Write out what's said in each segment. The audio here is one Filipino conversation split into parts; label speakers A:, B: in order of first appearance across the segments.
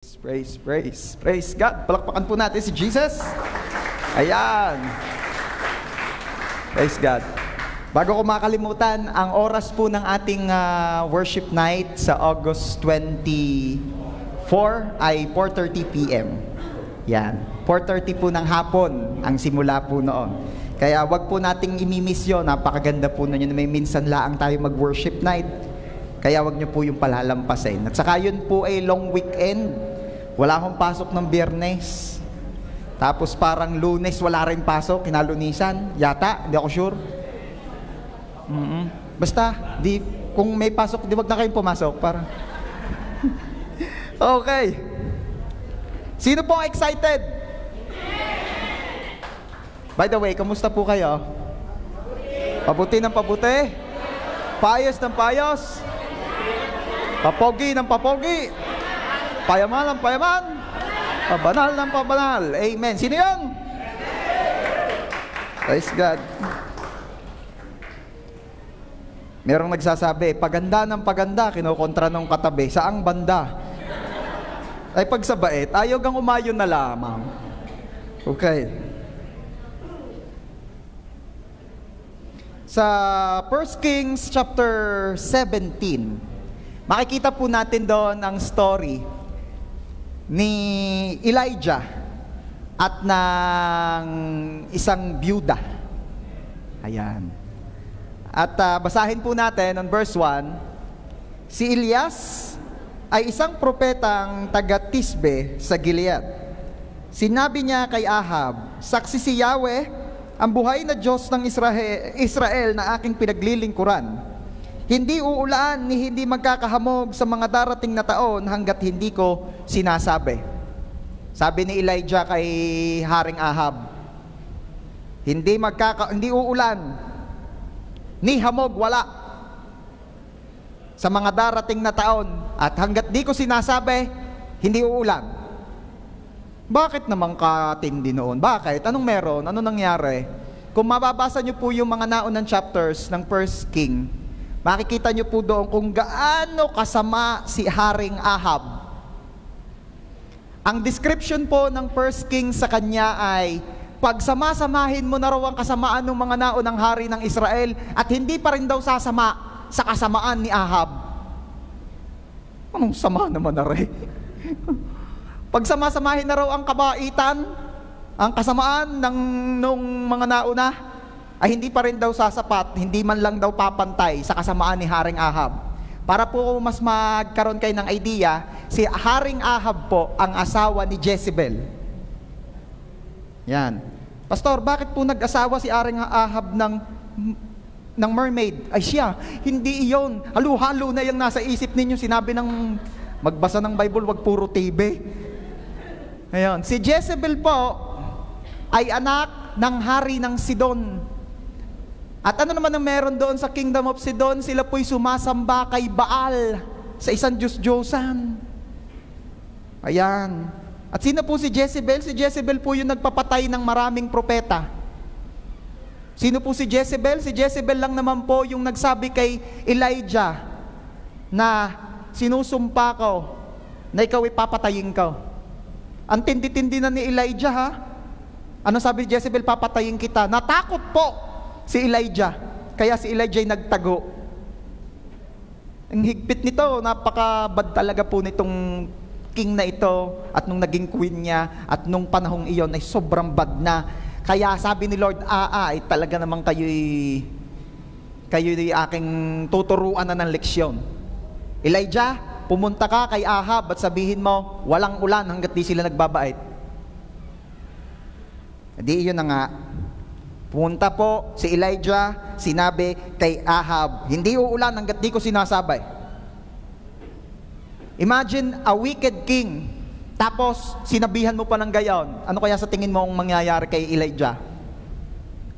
A: Praise God. Palakpakan po natin si Jesus. Ayan. Praise God. Bago ko makalimutan, ang oras po ng ating worship night sa August 24 ay 4:30 p.m. Yan. 4:30 po ng hapon ang simula po noon. Kaya wag po nating imimiss yun. Napakaganda po na yun. May minsan laang tayo mag-worship night. Kaya wag niyo po yung palalampasin. At saka yun po ay long weekend. Wala akong pasok ng Biyernes. Tapos parang Lunes wala rin pasok, kinalunisan. Yata, hindi ako sure. Basta, kung may pasok, wag na kayong pumasok. Para. Okay. Sino pong excited? By the way, kamusta po kayo? Pabuti ng pabuti? Payos ng payos? Papogi ng papogi? Payaman ng payaman? Pabanal ng pabanal? Amen. Sino yan? Praise God. Merong nagsasabi, paganda ng paganda, kinukontra ng katabi. Saang banda? Ay pagsabait, ayaw kang umayon na lamang. Okay. Sa 1 Kings chapter 17, makikita po natin doon ang story ni Elijah at ng isang byuda. Ayan. At basahin po natin on verse 1, si Elias ay isang propetang taga Tisbe sa Gilead. Sinabi niya kay Ahab, saksi si Yahweh, ang buhay na Diyos ng Israel na aking pinaglilingkuran. Hindi uulan ni hindi magkakahamog sa mga darating na taon hanggat hindi ko sinasabi. Sabi ni Elijah kay Haring Ahab, hindi uulan, ni hamog wala sa mga darating na taon at hanggat di ko sinasabi, hindi uulan. Bakit naman katindi noon? Bakit? Anong meron? Anong nangyari? Kung mababasa nyo po yung mga naunang chapters ng 1 King, makikita nyo po doon kung gaano kasama si Haring Ahab. Ang description po ng 1 King sa kanya ay, pagsama-samahin mo na raw ang kasamaan ng mga naunang hari ng Israel at hindi pa rin daw sasama sa kasamaan ni Ahab. Anong sama naman na rin? Pagsama-samahin na raw ang kabaitan, ang kasamaan nung mga nauna, ay hindi pa rin daw sasapat, hindi man lang daw papantay sa kasamaan ni Haring Ahab. Para po mas magkaroon kayo ng idea, si Haring Ahab po ang asawa ni Jezebel. Yan. Pastor, bakit po nag-asawa si Haring Ahab ng mermaid? Ay siya, hindi iyon. Halo-halo na yung nasa isip ninyo. Sinabi ng magbasa ng Bible, wag puro TV. Ayan. Si Jezebel po ay anak ng hari ng Sidon. At ano naman ang meron doon sa Kingdom of Sidon? Sila po'y sumasamba kay Baal sa isang Diyos-Diyosan. Ayan. At sino po si Jezebel? Si Jezebel po yung nagpapatay ng maraming propeta. Sino po si Jezebel? Si Jezebel lang naman po yung nagsabi kay Elijah na sinusumpa ko na ikaw ipapatayin ko. Ang tindi-tindi na ni Elijah, ha? Ano sabi ni Jezebel? Papatayin kita. Natakot po si Elijah. Kaya si Elijah ay nagtago. Ang higpit nito, napakabad talaga po nitong king na ito at nung naging queen niya at nung panahong iyon ay sobrang bad na. Kaya sabi ni Lord, ay talaga naman kayo'y aking tuturuan na ng leksyon. Elijah, pumunta ka kay Ahab at sabihin mo, walang ulan hanggat di sila nagbabait. Di iyon na nga. Pumunta po si Elijah, sinabi kay Ahab, hindi uulan hanggat di ko sinasabay. Imagine a wicked king, tapos sinabihan mo pa ng gayon. Ano kaya sa tingin mo ang mangyayari kay Elijah?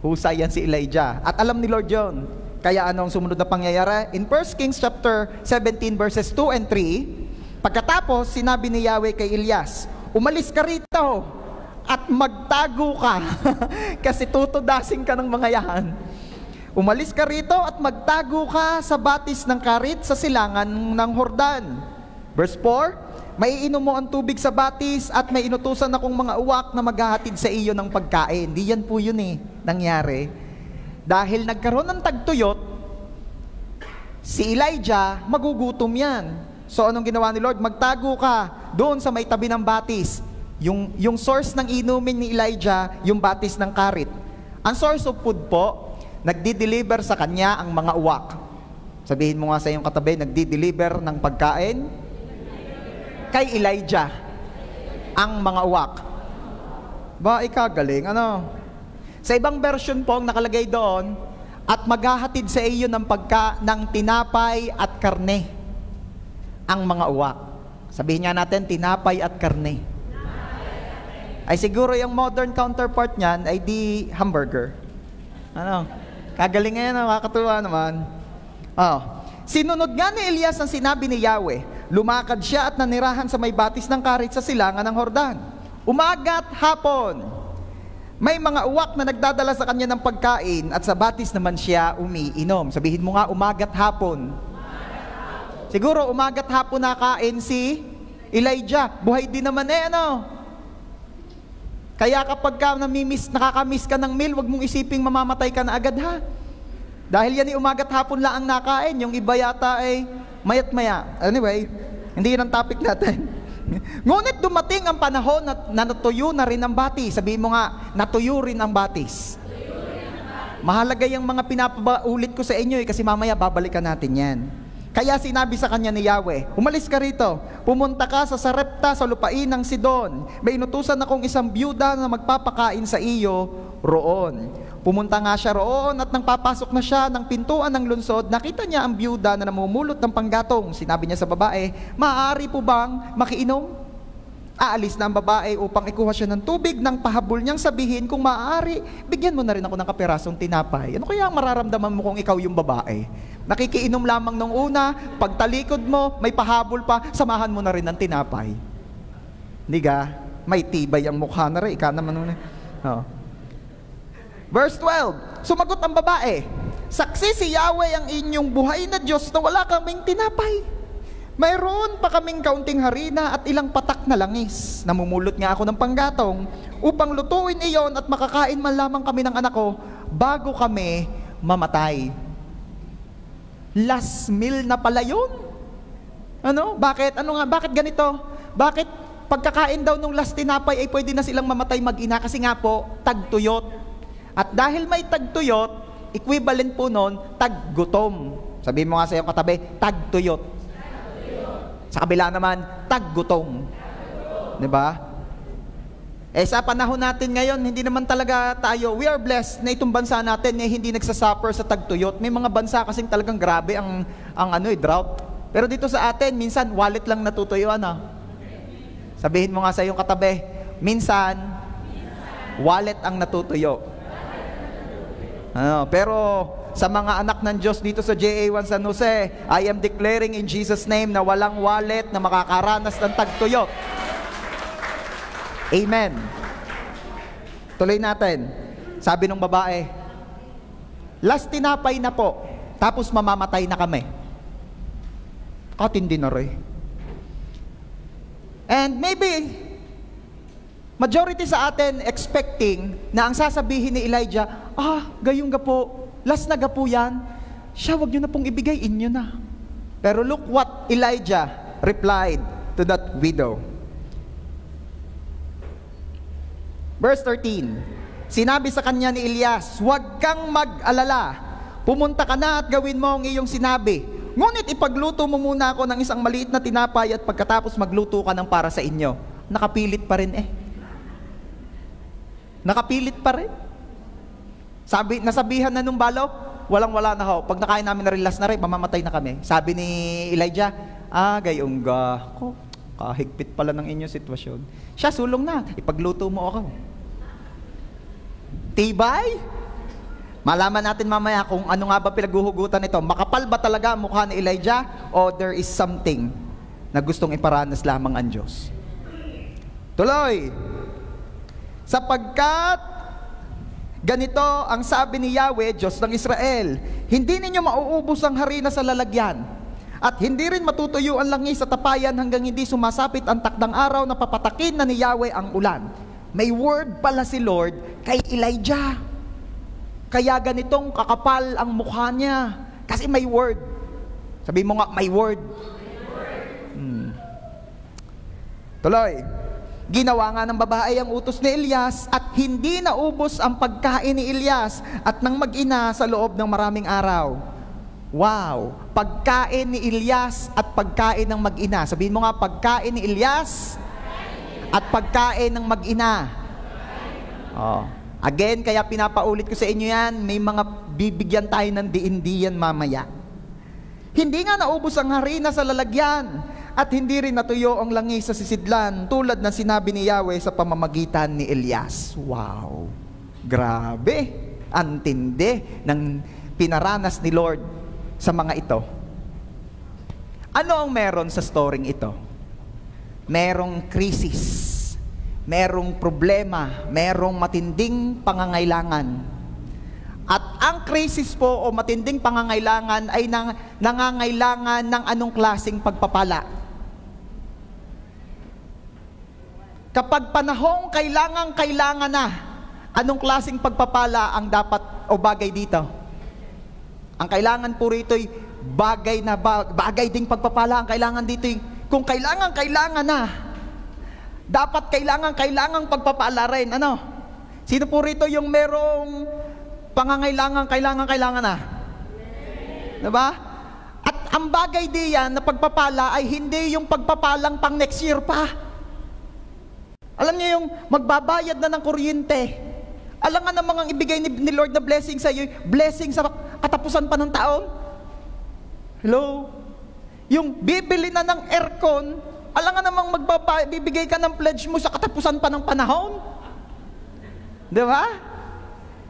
A: Husay yan si Elijah. At alam ni Lord yun. Kaya anong sumunod na pangyayari? In 1 Kings chapter 17 verses 2 and 3, pagkatapos sinabi ni Yahweh kay Elias, umalis ka rito at magtago ka kasi tutudasin ka ng mga yan. Umalis ka rito at magtago ka sa batis ng Karit sa silangan ng Hordan. Verse 4, maiinom mo ang tubig sa batis at may inutusan akong mga uwak na maghahatid sa iyo ng pagkain. Di yan po yun nangyari. Dahil nagkaroon ng tagtuyot, si Elijah, magugutom yan. So anong ginawa ni Lord? Magtago ka doon sa may tabi ng batis. Yung source ng inumin ni Elijah, yung batis ng karit. Ang source of food po, nagdi-deliver sa kanya ang mga uwak. Sabihin mo nga sa iyong katabi, nagdi-deliver ng pagkain kay Elijah ang mga uwak. Ba, ikagaling, ano? Sa ibang version po, ang nakalagay doon, at maghahatid sa iyo ng tinapay at karne ang mga uwak. Sabihin nga natin, tinapay at karne. Ay siguro yung modern counterpart niyan ay di hamburger. Ano? Kagaling ngayon, nakakatuwa naman. Sinunod nga ni Elias ang sinabi ni Yahweh. Lumakad siya at nanirahan sa may batis ng karit sa silangan ng Hordan. Umaga't hapon, may mga uwak na nagdadala sa kanya ng pagkain at sa batis naman siya umiinom. Sabihin mo nga, umaga't hapon. Siguro umaga't hapon nakain si Elijah. Buhay din naman ano? Kaya kapag nakakamiss ka ng meal, wag mong isiping mamamatay ka na agad ha. Dahil yan umaga't hapon lang ang nakain. Yung iba yata ay mayat maya. Anyway, hindi yun ang topic natin. Ngunit dumating ang panahon na natuyo na rin ang batis. Sabihin mo nga, natuyo rin ang batis. Mahalaga yung mga pinapaulit ko sa inyo kasi mamaya babalikan natin yan. Kaya sinabi sa kanya ni Yahweh, umalis ka rito, pumunta ka sa Sarepta sa lupain ng Sidon. May inutusan akong isang byuda na magpapakain sa iyo roon. Pumunta nga siya roon at nang papasok na siya ng pintuan ng lungsod, nakita niya ang byuda na namumulot ng panggatong. Sinabi niya sa babae, maaari po bang makiinom? Aalis na ang babae upang ikuha siya ng tubig nang pahabol niyang sabihin, kung maaari, bigyan mo na rin ako ng kapirasong tinapay. Ano kaya ang mararamdaman mo kung ikaw yung babae? Nakikiinom lamang nung una, pagtalikod mo, may pahabol pa, samahan mo na rin ng tinapay. Hindi ga? May tibay ang mukha na rin, ika naman nun. Verse 12, sumagot ang babae, saksi si Yahweh ang inyong buhay na Diyos na wala kaming tinapay. Mayroon pa kaming kaunting harina at ilang patak na langis. Namumulot nga ako ng panggatong upang lutuin iyon at makakain man lamang kami ng anak ko bago kami mamatay. Last meal na pala yun. Ano? Bakit? Bakit ganito? Bakit pagkakain daw nung last tinapay ay pwede na silang mamatay mag-ina? Kasi nga po, tagtuyot. At dahil may tagtuyot, equivalent po nun, taggutom. Sabihin mo nga sa iyong katabi, tagtuyot. Sa kabila naman, taggutom. Diba? Sa panahon natin ngayon, hindi naman talaga tayo, we are blessed na itong bansa natin hindi nagsasuffer sa tagtuyot. May mga bansa kasing talagang grabe ang drought. Pero dito sa atin, minsan wallet lang natutuyo. Sabihin mo nga sa iyong katabi, minsan wallet ang natutuyo. Pero sa mga anak ng Diyos dito sa JA1 San Jose, I am declaring in Jesus' name na walang wallet na makakaranas ng tagtuyot. Amen. Tuloy natin. Sabi ng babae, last tinapay na po, tapos mamamatay na kami. Katindi na rin. And maybe majority sa atin expecting na ang sasabihin ni Elijah, gayong gapo, last na gapo yan, siya wag nyo na pong ibigay, inyo na. Pero look what Elijah replied to that widow. Verse 13, sinabi sa kanya ni Elias, huwag kang mag-alala, pumunta ka na at gawin mo ang iyong sinabi. Ngunit ipagluto mo muna ako ng isang maliit na tinapay at pagkatapos magluto ka ng para sa inyo. Nakapilit pa rin Nakapilit pa rin. Nasabihan na nung balo, walang-wala na ho. Pag nakain namin na rin last na rin, mamamatay na kami. Sabi ni Elijah, gayong kahigpit pala ng inyong sitwasyon. Siya, sulong na, ipagluto mo ako. Tibay? Malaman natin mamaya kung ano nga ba pinaghuhugutan nito. Makapal ba talaga ang mukha ni Elijah o there is something na gustong iparanas lamang ang Diyos? Tuloy. Sapagkat ganito ang sabi ni Yahweh, Diyos ng Israel, hindi ninyo mauubos ang harina sa lalagyan at hindi rin matutuyo ang langis sa tapayan hanggang hindi sumasapit ang takdang araw na papatakin na ni Yahweh ang ulan. May word pala si Lord kay Elijah. Kaya ganitong kakapal ang mukha niya. Kasi may word. Sabi mo nga, may word. Tuloy. Ginawa nga ng babae ang utos ni Elias at hindi naubos ang pagkain ni Elias at ng mag-ina sa loob ng maraming araw. Wow! Pagkain ni Elias at pagkain ng mag-ina. Sabihin mo nga, pagkain ni Elias at pagkain ng mag-ina. Oh. Again, kaya pinapaulit ko sa inyo yan, may mga bibigyan tayo ng diin-diyan mamaya. Hindi nga naubos ang harina sa lalagyan at hindi rin natuyo ang langis sa sisidlan tulad na sinabi ni Yahweh sa pamamagitan ni Elias. Wow! Grabe! Ang tindi ng pinaranas ni Lord sa mga ito. Ano ang meron sa storyng ito? Merong krisis, merong problema, merong matinding pangangailangan. At ang krisis po o matinding pangangailangan ay nangangailangan ng anong klaseng pagpapala? Kapag panahong kailangan na, anong klaseng pagpapala ang dapat o bagay dito? Ang kailangan po rito ay bagay ding pagpapala. Ang kailangan dito ay kung kailangan na, dapat kailangang pagpapala rin. Ano? Sino po rito yung merong kailangan na? Diba? At ang bagay diyan na pagpapala ay hindi yung pagpapalang pang next year pa. Alam niyo yung magbabayad na ng kuryente. Alam nga namang ang ibigay ni Lord na blessing sa iyo, blessing sa katapusan pa ng taon. Hello? Yung bibili na ng aircon, alam nga namang bibigay ka ng pledge mo sa katapusan pa ng panahon. Di ba?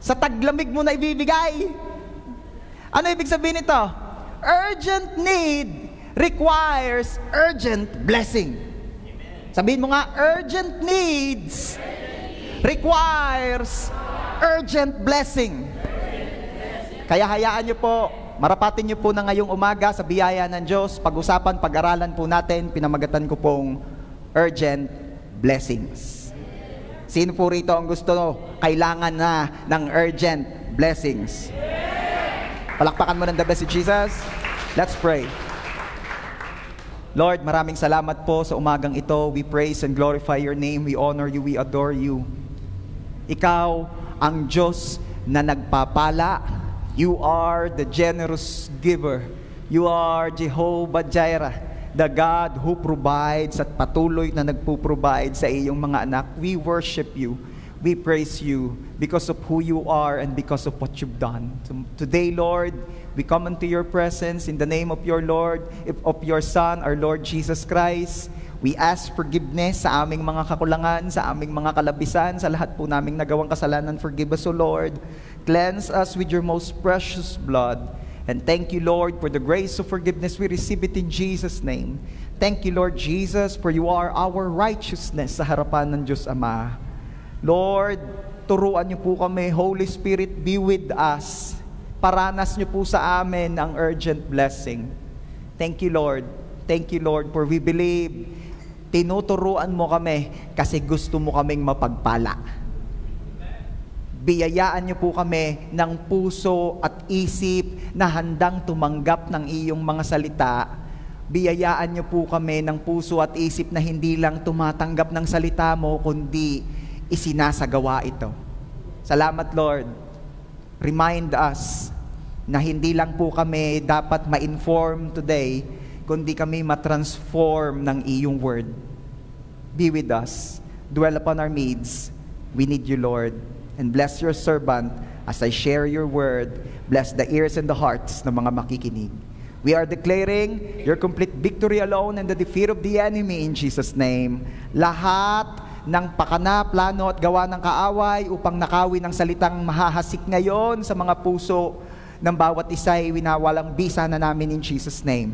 A: Sa taglamig mo na ibibigay. Ano ibig sabihin nito? Urgent need requires urgent blessing. Sabihin mo nga, urgent needs requires urgent blessing. Kaya hayaan nyo po, marapatin nyo po na ngayong umaga sa biyaya ng Diyos, pag-usapan, pag-aralan po natin, pinamagatan ko pong urgent blessings. Sino po rito ang gusto kailangan na ng urgent blessings? Palakpakan mo ng the best si Jesus. Let's pray. Lord, maraming salamat po sa umagang ito. We praise and glorify your name. We honor you, we adore you. Ikaw ang Diyos na nagpapala. You are the generous giver. You are Jehovah Jireh, the God who provides at patuloy na nagpo-provide sa iyong mga anak. We worship you. We praise you because of who you are and because of what you've done. Today, Lord, we come into your presence in the name of your Lord, of your Son, our Lord Jesus Christ. We ask forgiveness sa aming mga kakulangan, sa aming mga kalabisan, sa lahat po naming nagawang kasalanan. Forgive us, O Lord. Cleanse us with your most precious blood. And thank you, Lord, for the grace of forgiveness. We receive it in Jesus' name. Thank you, Lord Jesus, for you are our righteousness sa harapan ng Diyos Ama. Lord, turuan niyo po kami. Holy Spirit, be with us. Paranas niyo po sa amin ang urgent blessing. Thank you, Lord. Thank you, Lord, for we believe. Tinuturuan mo kami kasi gusto mo kaming mapagpala. Biyayaan niyo po kami ng puso at isip na handang tumanggap ng iyong mga salita. Biyayaan niyo po kami ng puso at isip na hindi lang tumatanggap ng salita mo, kundi isinasagawa ito. Salamat, Lord. Remind us na hindi lang po kami dapat ma-inform today, kundi kami ma-transform ng iyong word. Be with us. Dwell upon our needs. We need you, Lord. And bless your servant as I share your word. Bless the ears and the hearts ng mga makikinig. We are declaring your complete victory alone and the defeat of the enemy in Jesus' name. Lahat ng pakana, plano at gawa ng kaaway upang nakawin ang salitang mahahasik ngayon sa mga puso ng bawat isa ay winawalang bisa na namin in Jesus' name.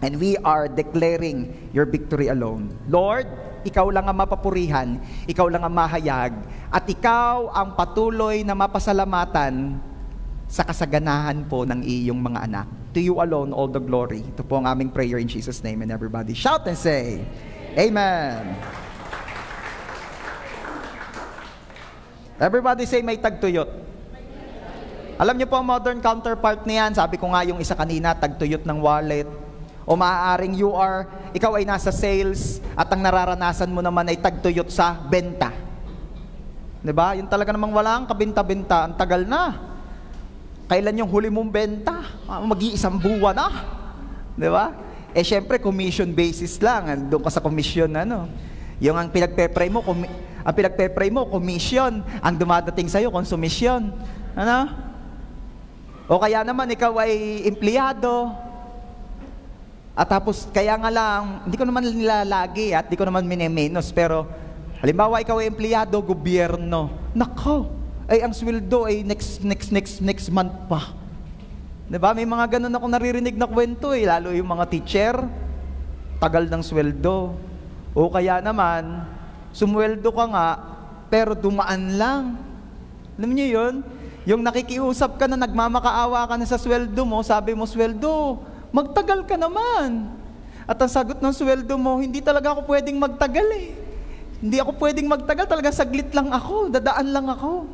A: And we are declaring your victory alone. Lord, ikaw lang ang mapapurihan, ikaw lang ang mahayag, at ikaw ang patuloy na mapasalamatan sa kasaganahan po ng iyong mga anak. To you alone all the glory. Ito po ang aming prayer in Jesus' name. And everybody shout and say, Amen. Everybody say, may tagtuyot. Alam niyo po ang modern counterpart niyan. Sabi ko nga yung isa kanina, tagtuyot ng wallet. O maaaring ikaw ay nasa sales at ang nararanasan mo naman ay tagtuyot sa benta. Diba? Yung talaga namang walang kabinta-binta. Ang tagal na. Kailan yung huli mong benta? Mag-iisang buwan na. Diba? Syempre, commission basis lang. Doon ka sa commission, Yung ang pinagpe-pray mo, commission. Ang dumadating sa'yo, konsumisyon. O kaya naman, ikaw ay empleyado. At tapos, kaya nga lang, hindi ko naman nilalagi at hindi ko naman minemenos, pero halimbawa, ikaw ay empleyado, gobyerno. Nako, ang sweldo ay next month pa. Diba? May mga ganun akong naririnig na kwento lalo yung mga teacher, tagal ng sweldo. O kaya naman, sumweldo ka nga, pero dumaan lang. Alam niyo yun? Yung nakikiusap ka na, nagmamakaawa ka na sa sweldo mo, sabi mo, sweldo, magtagal ka naman. At ang sagot ng sweldo mo, hindi talaga ako pwedeng magtagal Hindi ako pwedeng magtagal, talaga saglit lang ako, dadaan lang ako.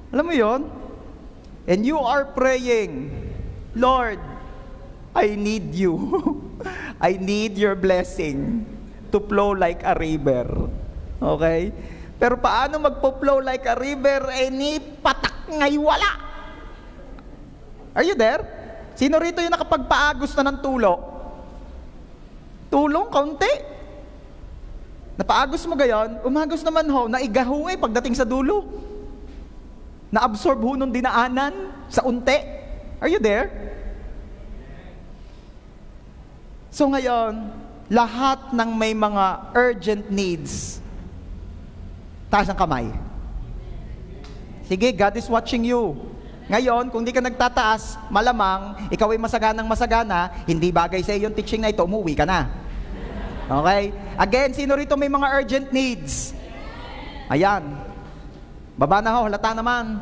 A: Alam mo yon? And you are praying, Lord, I need you. I need your blessing to flow like a river. Okay? Pero paano magpo-flow like a river, ni patak ngay wala? Are you there? Sino rito yung nakapagpaagos na ng tulo? Tulong, kaunti. Napaagos mo gayon, umagos naman naigaho pagdating sa dulo. Na-absorb nung dinaanan sa unti. Are you there? So ngayon, lahat ng may mga urgent needs, taas ang kamay. Sige, God is watching you. Ngayon, kung di ka nagtataas, malamang, ikaw ay masaganang masagana, hindi bagay sa iyo yung teaching na ito, umuwi ka na. Okay? Again, sino rito may mga urgent needs? Ayan. Baba na halata naman.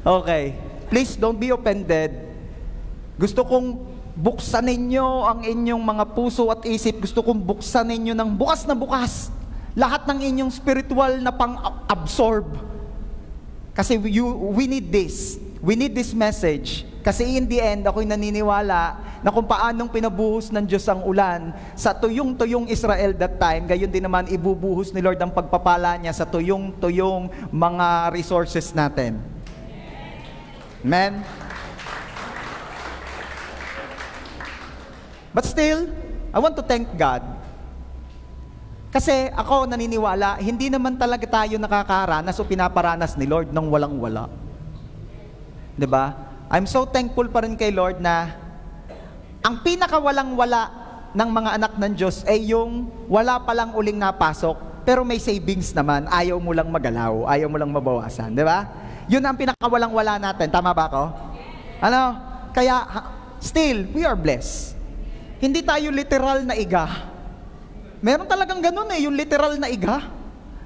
A: Okay. Please don't be offended. Gusto kong buksan ninyo ang inyong mga puso at isip. Gusto kong buksan ninyo ng bukas na bukas. Lahat ng inyong spiritual na pang-absorb. Kasi we need this. We need this message. Kasi in the end, ako'y naniniwala na kung paanong pinabuhos ng Diyos ang ulan sa tuyong-tuyong Israel that time, gayon din naman ibubuhos ni Lord ang pagpapala niya sa tuyong-tuyong mga resources natin. Amen? But still, I want to thank God. Kasi ako naniniwala, hindi naman talaga tayo nakakaranas o pinaparanas ni Lord ng walang-wala. 'Di ba? I'm so thankful pa rin kay Lord na ang pinakawalang-wala ng mga anak ng Diyos ay yung wala pa lang uling napasok, pero may savings naman, ayaw mo lang magalaw, ayaw mo lang mabawasan, 'di ba? Yun ang pinakawalang-wala natin, tama ba ako? Kaya still we are blessed. Hindi tayo literal na iga. Meron talagang ganun yung literal na iga.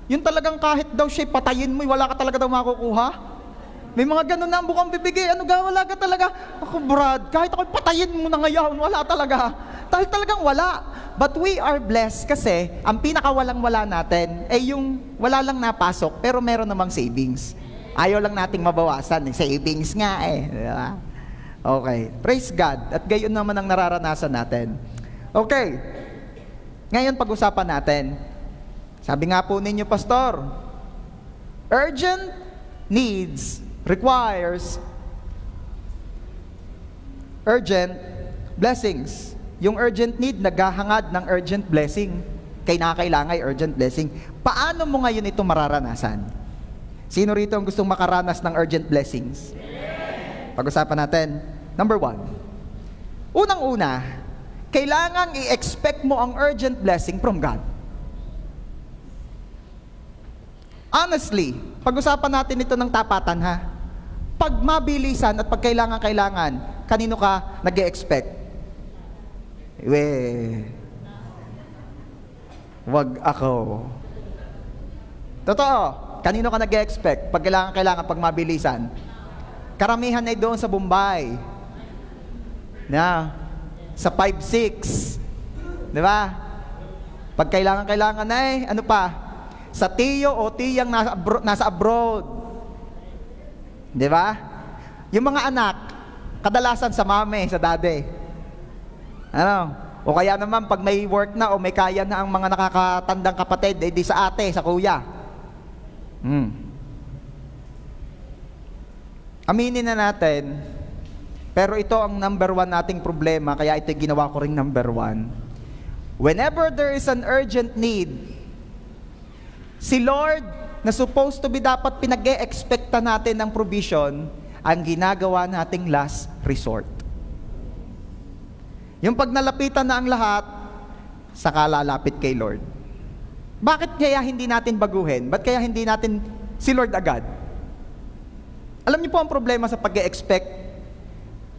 A: Yung talagang kahit daw siya patayin mo, wala ka talaga daw makukuha. May mga ganun na ang bukang bibigay. Wala ka talaga. Ako Brad, kahit ako patayin mo na ngayon, wala talaga. Dahil talagang wala. But we are blessed kasi ang pinakawalang-wala natin ay yung wala lang napasok pero meron namang savings. Ayaw lang nating mabawasan. Savings nga Diba? Okay. Praise God. At gayon naman ang nararanasan natin. Okay. Ngayon pag-usapan natin. Sabi nga po ninyo, Pastor, urgent needs requires urgent blessings. Yung urgent need, naghahangad ng urgent blessing. Kailangan urgent blessing. Paano mo ngayon ito mararanasan? Sino rito ang gustong makaranas ng urgent blessings? Pag-usapan natin. Number 1. Unang-una, kailangan i-expect mo ang urgent blessing from God. Honestly, pag-usapan natin ito ng tapatan Pag mabilisan at pag kailangan, kanino ka nag-e-expect? Wag ako. Totoo, kanino ka nag-e-expect pag kailangan, pag mabilisan? Karamihan ay doon sa Bombay. Na, sa 5-6. Di ba? Pag kailangan na ano pa? Sa tiyo o tiyang nasa abroad. Di ba? Yung mga anak, kadalasan sa mami, sa daddy. Ano? O kaya naman, pag may work na o may kaya na ang mga nakakatandang kapatid, di sa ate, sa kuya. Aminin na natin, pero ito ang number 1 nating problema, kaya ito ginawa ko ring number 1. Whenever there is an urgent need, si Lord, na supposed to be dapat pinag-e-expecta natin ng provision, ang ginagawa nating last resort. Yung pag nalapitan na ang lahat, saka lalapit kay Lord. Bakit kaya hindi natin baguhin? Ba't kaya hindi natin si Lord agad? Alam niyo po ang problema sa pag-e-expect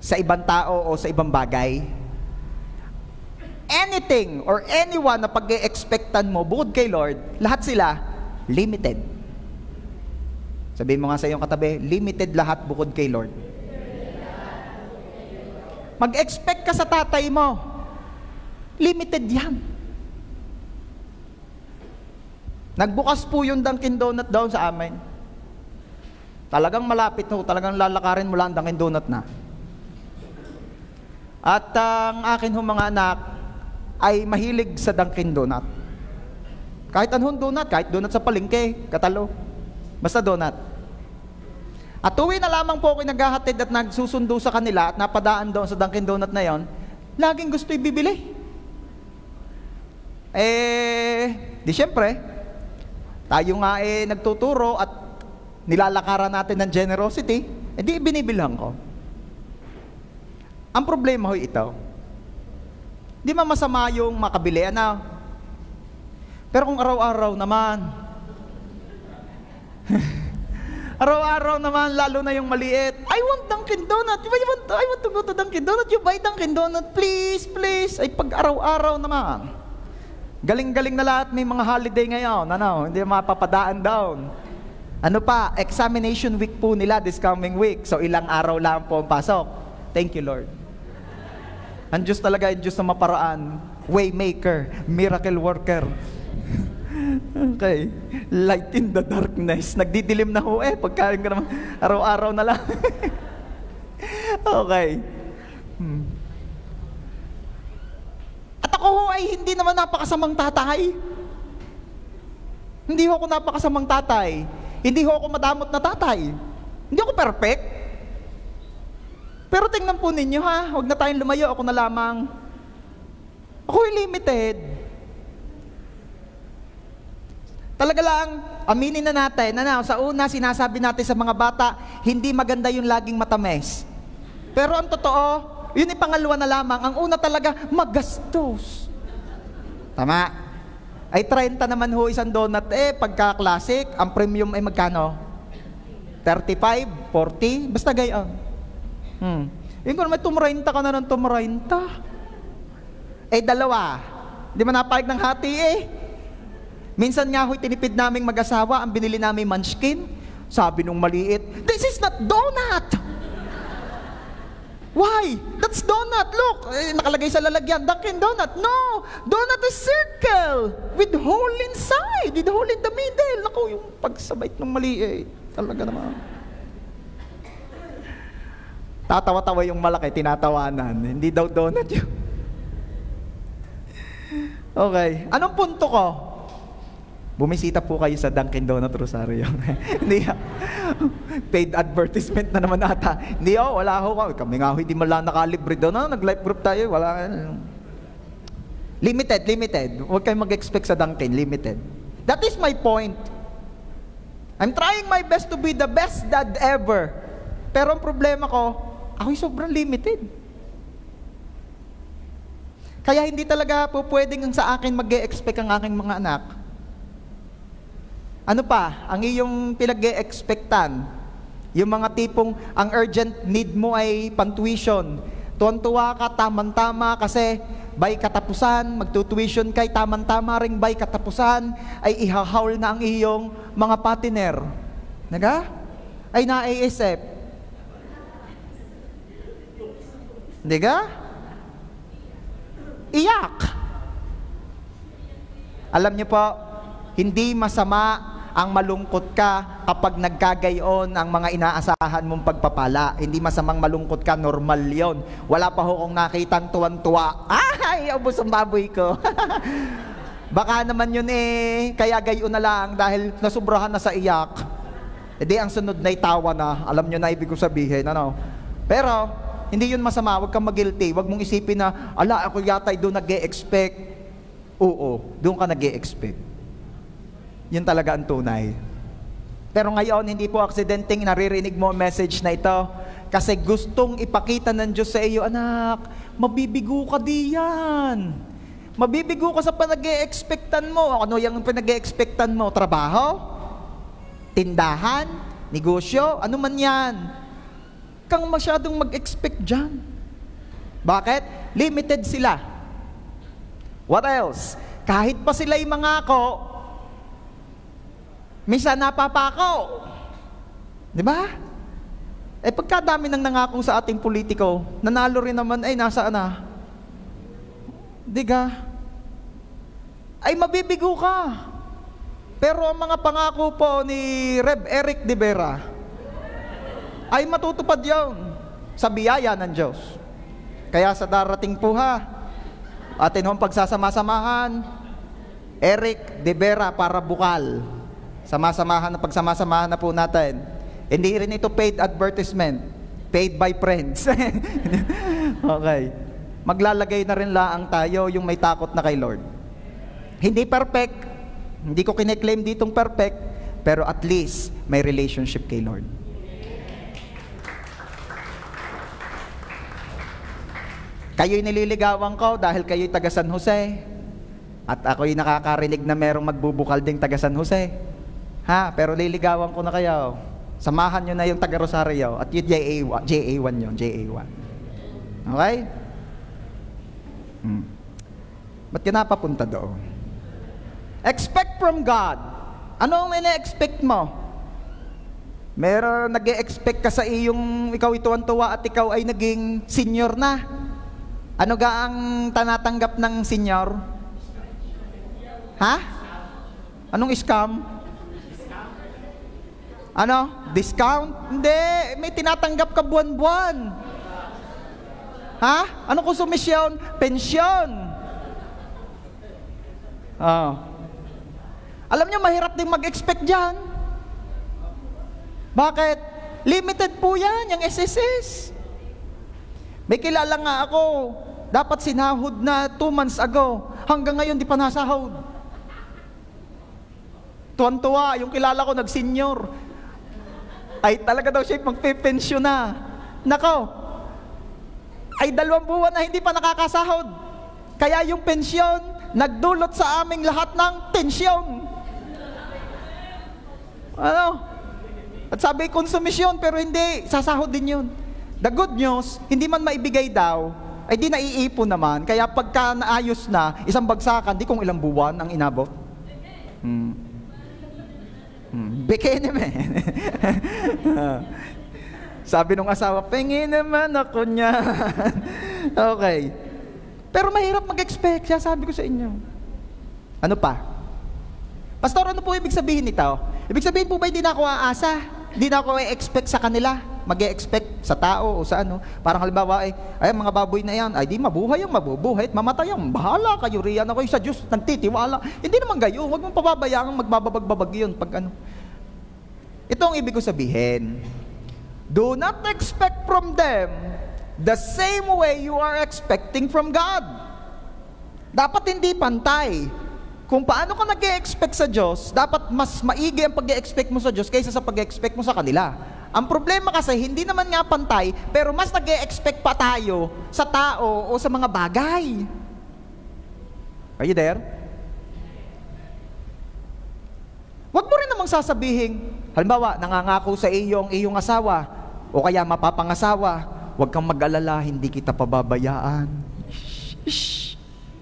A: sa ibang tao o sa ibang bagay? Anything or anyone na pag-e-expectan mo bukod kay Lord, lahat sila limited. Sabihin mo nga sa iyong katabi, limited lahat bukod kay Lord. Mag-expect ka sa tatay mo, limited yan. Nagbukas po yung Dunkin Donut down sa amin. Talagang malapit ho, talagang lalakarin mo lang ang Dunkin Donut na. At ang akin ho mga anak ay mahilig sa Dunkin Donut. Kahit anong donut, kahit donut sa palengke, katalo, basta donut. At tuwi na lamang po ako naghahatid at nagsusundo sa kanila at napadaan doon sa Dunkin Donut na yon, laging gusto ibibili. Di syempre, tayo nga nagtuturo at nilalakaran natin ng generosity, di binibilhan ko. Ang problema ho ito, di masama yung makabili, ano? Pero kung araw-araw naman, araw-araw naman, lalo na yung maliit, I want Dunkin Donut, I want to go to Dunkin Donut, you buy Dunkin Donut, please, please. Ay pag araw-araw naman, galing-galing na lahat, may mga holiday ngayon, ano, hindi mapapadaan down. Ano pa, examination week po nila this coming week. So ilang araw lang po ang pasok. Thank you, Lord. Ang Diyos talaga, ang Diyos na maparaan. Waymaker, miracle worker. Okay. Light in the darkness. Nagdidilim na ho pagkain ka naman. Araw-araw na lang. Okay. At ako ho ay hindi naman napakasamang tatay. Hindi ho ako napakasamang tatay. Hindi ho ako madamot na tatay. Hindi ako perfect. Pero tingnan po ninyo ha, huwag na tayong lumayo, ako na lamang. Ako'y limited. Talaga lang, aminin na natin, sa una sinasabi natin sa mga bata, hindi maganda yung laging matamis. Pero ang totoo, yun yung pangalawa na lamang, ang una talaga, magastos. Tama? Ay 30 naman ho isang donut pagka classic, ang premium ay magkano? 35, 40, basta gayon. Yung kung may tumrainta ka na ng tumrainta. Dalawa, di man napayag ng hati Minsan nga ho'y tinipid naming mag-asawa, ang binili namin munchkin, sabi nung maliit, this is not donut! Why? That's donut. Look, nakalagay sa lalagyan, Dunkin Donut. No, donut is circle with hole inside, with hole in the middle. Naku, yung pagsabay ng mali talaga naman. Tatawa-tawa yung malaki, tinatawanan. Hindi daw donut yun. Okay, anong punto ko? Bumisita po kayo sa Dunkin Donut Rosario. Hindi paid advertisement na naman ata. Hindi wala ho. Kami nga hindi man lang nakalibre doon. Nag-life group tayo. Wala. Limited. Huwag kayong mag-expect sa Dunkin. Limited. That is my point. I'm trying my best to be the best dad ever. Pero ang problema ko, ako'y sobrang limited. Kaya hindi talaga po pwedeng sa akin mag-e-expect ang aking mga anak. Ano pa, ang iyong pinag-e-expectan, yung mga tipong ang urgent need mo ay pantuition. Tuwan-tuwa ka, tamang-tama kasi by katapusan, magtutuition kay tamang-tama ring by katapusan ay ihahaul na ang iyong mga partner. Naga? Ay naiisip. Hindi ka? Iyak. Alam niyo po, hindi masama ang malungkot ka kapag nagkagayon ang mga inaasahan mong pagpapala. Hindi masamang malungkot ka, normal yon. Wala pa ho kong nakitang tuwan-tuwa. Ay, ubos ang baboy ko. Baka naman yun kaya gayon na lang dahil nasubrahan na sa iyak. Di ang sunod na itawa na. Alam nyo na ibig ko sabihin, ano? Pero, hindi yun masama. Huwag kang mag-guilty. Huwag mong isipin na, ala, ako yata'y doon nag-e-expect. Oo, doon ka nag-e-expect. Yun talaga ang tunay. Pero ngayon, hindi po aksidenteng naririnig mo ang message na ito kasi gustong ipakita ng Diyos sa iyo, anak, mabibigo ka diyan. Mabibigo ka sa panag-e-expectan mo. Ano yung panag-e-expectan mo? Trabaho? Tindahan? Negosyo? Ano man yan? Kang masyadong mag-expect dyan. Bakit? Limited sila. What else? Kahit pa sila'y mangako, minsan napapako. Di ba? Pagkadami ng nangako sa ating politiko, nanalo rin naman, nasaan na? Di ka? Ay, mabibigo ka. Pero ang mga pangako po ni Rev Eric de Vera, ay matutupad yun sa biyaya ng Diyos. Kaya sa darating po atin hong pagsasama-samahan, Eric de Vera para bukal. Pagsamasamahan na po natin. Hindi rin ito paid advertisement. Paid by friends. Okay. Maglalagay na rin laang tayo yung may takot na kay Lord. Hindi perfect. Hindi ko kine-claim ditong perfect. Pero at least may relationship kay Lord. Kayo'y nililigawan ko dahil kayo'y taga San Jose. At ako'y nakakarinig na merong magbubukal ding taga San Jose. Pero liligawan ko na kayo. Samahan nyo na yung taga Rosario at yung JA1 yun, JA1. Okay? Ba't ka napapunta doon? Expect from God. Ano ang ina-expect mo? Meron nag-e-expect ka sa iyong ikaw ituwan-tuwa at ikaw ay naging senior na. Ano ga ang tanatanggap ng senior? Anong scam? Ano? Discount? Hindi. May tinatanggap ka buwan-buwan. Ano konsumisyon? Pensyon. Alam nyo, mahirap din mag-expect dyan. Bakit? Limited po yan, yung SSS. May kilala nga ako, dapat sinahod na 2 months ago. Hanggang ngayon, di pa nasahod. Tuwan-tuwa, yung kilala ko, nag-senior. Ay talaga daw siya magpipensyon na. Nako, ay 2 buwan na hindi pa nakakasahod. Kaya yung pensyon, nagdulot sa aming lahat ng tensyon. At sabi, konsumisyon, pero hindi, sasahod din yun. The good news, hindi man maibigay daw, ay di naiipon naman. Kaya pagka naayos na, isang bagsakan, di kung ilang buwan ang inabot. Bikini man. Sabi nung asawa, pengin naman ako niya. Okay. Pero mahirap mag-expect, siya sabi ko sa inyo. Ano pa? Pastor, ano po ibig sabihin nito? Ibig sabihin po ba hindi na ako aasa? Hindi na ako i-expect sa kanila? Mag-e-expect sa tao o sa ano? Parang halimbawa ay mga baboy na yan, ay di mabuhay ang mabubuhay at mamatay ang bahala kayo riyan. Ako'y sa Diyos nagtitiwala. Hindi naman gayo, huwag mong pababayaan magbababag-babag yun pag ano. Ito ang ibig ko sabihin. Do not expect from them the same way you are expecting from God. Dapat hindi pantay. Kung paano ka nag-e-expect sa Diyos, dapat mas maigi ang pag-e-expect mo sa Diyos kaysa sa pag-e-expect mo sa kanila. Ang problema kasi, hindi naman nga pantay, pero mas nag-e-expect pa tayo sa tao o sa mga bagay. Are you there? Huwag mo rin namang sasabihin, halimbawa, nangangako sa iyo ang iyong asawa, o kaya mapapangasawa, huwag kang mag-alala, hindi kita pababayaan. Shh.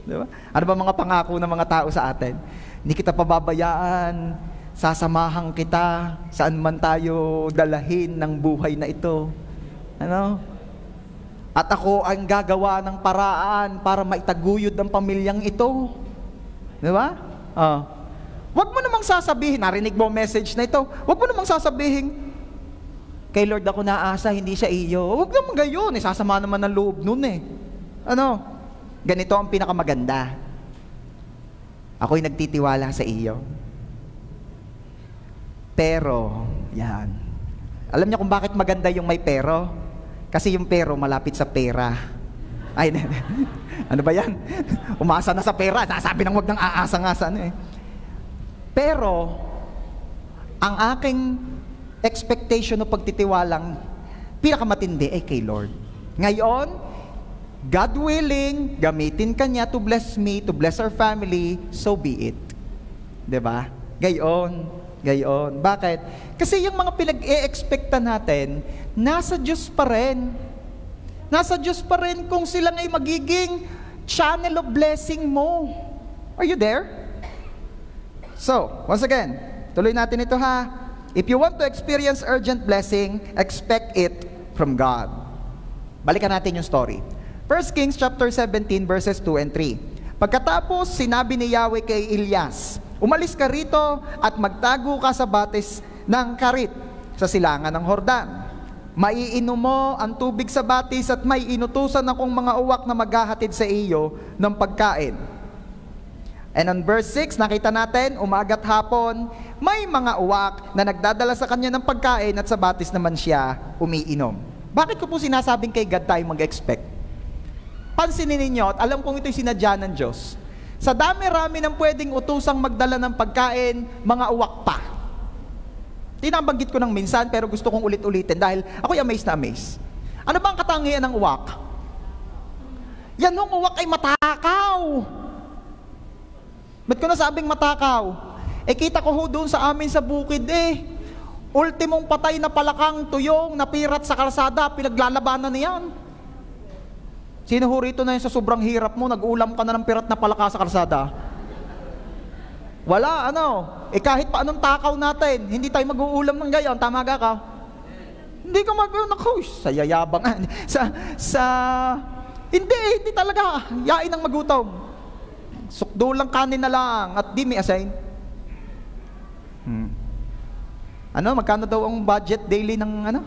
A: Diba? Ano ba mga pangako ng mga tao sa atin? Hindi kita pababayaan, sasamahan kita, saan man tayo dalahin ng buhay na ito. Ano? At ako ang gagawa ng paraan para maitaguyod ang pamilyang ito. Di ba? Huwag mo namang sasabihin, narinig mo message na ito, huwag mo namang sasabihin, kay Lord ako naasa, hindi siya iyo. Huwag naman gayon, sasama naman ng loob nun eh. Ganito ang pinakamaganda. Ako'y nagtitiwala sa iyo. Pero, yan. Alam niyo kung bakit maganda yung may pero? Kasi yung pero malapit sa pera. Ay, ano ba yan? Umasa na sa pera. Sabi nang wag nang aasa nga sa ano eh. Pero, ang aking expectation o pagtitiwalang pinakamatindi ay kay Lord. Ngayon, God willing, gamitin ka niya to bless me, to bless our family, so be it. Diba? Gayon. Bakit? Kasi yung mga pinag-e-expectan natin, nasa Diyos pa rin. Nasa Diyos pa rin kung sila ay magiging channel of blessing mo. Are you there? So, once again, tuloy natin ito ha. If you want to experience urgent blessing, expect it from God. Balikan natin yung story. 1 Kings chapter 17 verses 2 and 3. Pagkatapos, sinabi ni Yahweh kay Elias, umalis ka rito at magtago ka sa batis ng Karit sa silangan ng Hordan. Maiinom mo ang tubig sa batis at may inutusan akong mga uwak na maghahatid sa iyo ng pagkain. And on verse 6, nakita natin, umaga't hapon, may mga uwak na nagdadala sa kanya ng pagkain at sa batis naman siya umiinom. Bakit ko po sinasabing kay God tayo mag-expect? Pansinin ninyo, at alam kong ito'y sinadya ng Diyos. Sa dami-rami ng pwedeng utusang magdala ng pagkain, mga uwak pa. Tinabanggit ko ng minsan, pero gusto kong ulit-ulitin dahil ako'y amazed na amazed. Ano ba ang katangian ng uwak? Yan nung uwak ay matakaw. Ba't ko nasabing matakaw? Kita ko ho doon sa amin sa bukid ultimong patay na palakang tuyong napirat sa kalsada, pinaglalabanan niyan. Sino ho rito na yun sa sobrang hirap mo, nag-ulam ka na ng pirat na palaka sa kalsada? Wala, kahit pa anong takaw natin, hindi tayo mag-uulam ng gayon, tama ka? Hindi ka mag-uulam, sayayabang. Hindi talaga, yain ang magutom. Sukdo lang kanin na lang, at di may assign. Magkano daw ang budget daily ng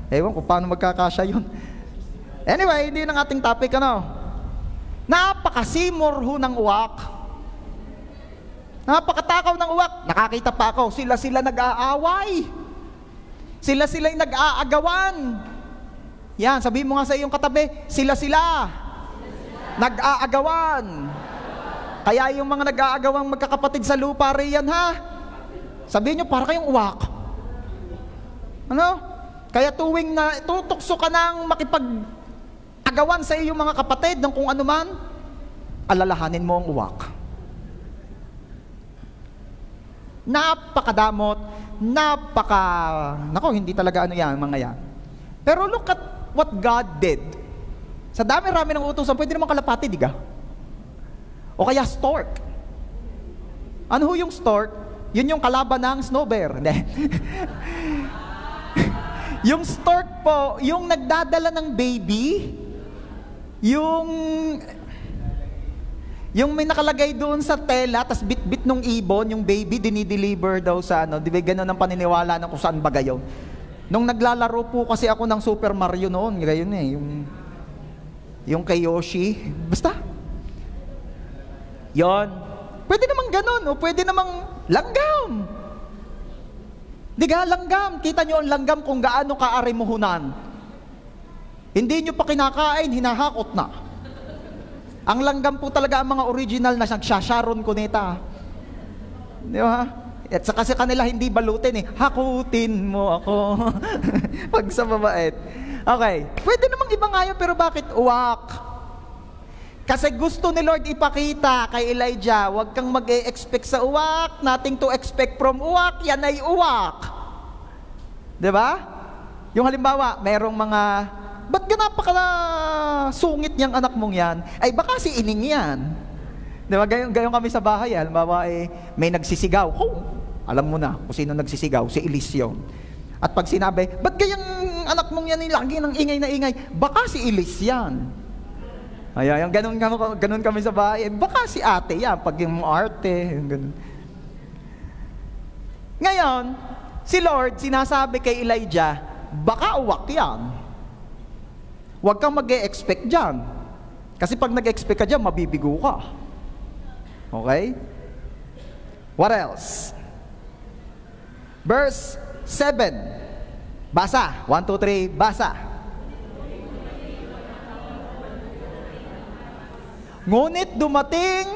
A: Ewan ko paano magkakasya yun. Anyway, hindi ng ating topic. Napakasimor ho ng uwak. Napakatakaw ng uwak. Nakakita pa ako, sila nag-aaway. Sila-sila'y nag-aagawan. Yan, sabihin mo nga sa iyong katabi, sila nag-aagawan. Kaya yung mga nag-aagawang magkakapatid sa lupa riyan ha. Sabihin nyo, para kayong uwak. Kaya tuwing na tutukso ka ng makipag-agawan sa iyong mga kapatid ng kung ano man, alalahanin mo ang uwak. Napakadamot, hindi talaga mga yan. Pero look at what God did. Sa dami-rami ng utusan, pwede naman kalapati, diga? O kaya stork. Ano ho yung stork? Yun yung kalaban ng snow bear. Yung stork po, yung nagdadala ng baby, yung may nakalagay doon sa tela, tas bit-bit nung ibon, yung baby, dinideliver daw sa di ba ganun ang paniniwala ng kung saan ba gayon. Nung naglalaro po kasi ako ng Super Mario noon, gayon yung kay Yoshi, basta. Yon. Pwede namang ganun, o pwede namang langgam. Diga, langgam. Kita nyo ang langgam kung gaano kaarimuhunan. Hindi nyo pa kinakain, hinahakot na. Ang langgam po talaga ang mga original na nagsasharon kuneta. Di ba? At sa kasi kanila hindi balutin hakutin mo ako. Pag sa mabait. Okay. Pwede namang iba nga yun, pero bakit uwak? Kasi gusto ni Lord ipakita kay Elijah, huwag kang mag-e-expect sa uwak, nothing to expect from uwak, yan ay uwak. Diba? Yung halimbawa, merong mga, ba't ka napaka-sungit niyang anak mong yan? Ay baka si ining yan. Diba? Gayon kami sa bahay, halimbawa may nagsisigaw. Alam mo na kung sino nagsisigaw, si Eliseo. At pag sinabi, ba't gayang yung anak mong yan, lagi ng ingay na ingay. Baka si Elise yan. Ayan, ganun kami sa bahay. Baka si ate yan, pag yung arte, yung ganun. Ngayon, si Lord, sinasabi kay Elijah, baka uwak yan. Huwag kang mag-e-expect dyan. Kasi pag nag-expect ka dyan, mabibigo ka. Okay? What else? Verse 7. Basa. 1, 2, 3, basa. Ngunit dumating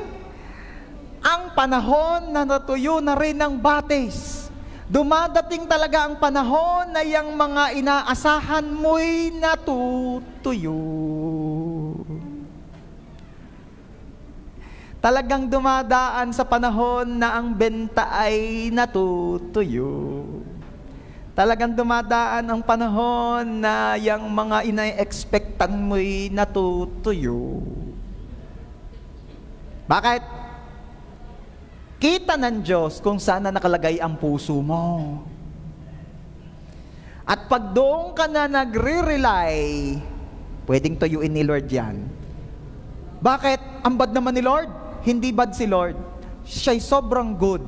A: ang panahon na natuyo na rin ng batis. Dumadating talaga ang panahon na yung mga inaasahan mo'y natutuyo. Talagang dumadaan sa panahon na ang benta ay natutuyo. Talagang dumadaan ang panahon na yung mga ina-expectan mo'y natutuyo. Bakit? Kita ng Diyos kung saan na nakalagay ang puso mo. At pag doon ka na nagre-rely, pwedeng tuyuin ni Lord yan. Bakit? Ang bad naman ni Lord? Hindi bad si Lord. Siya'y sobrang good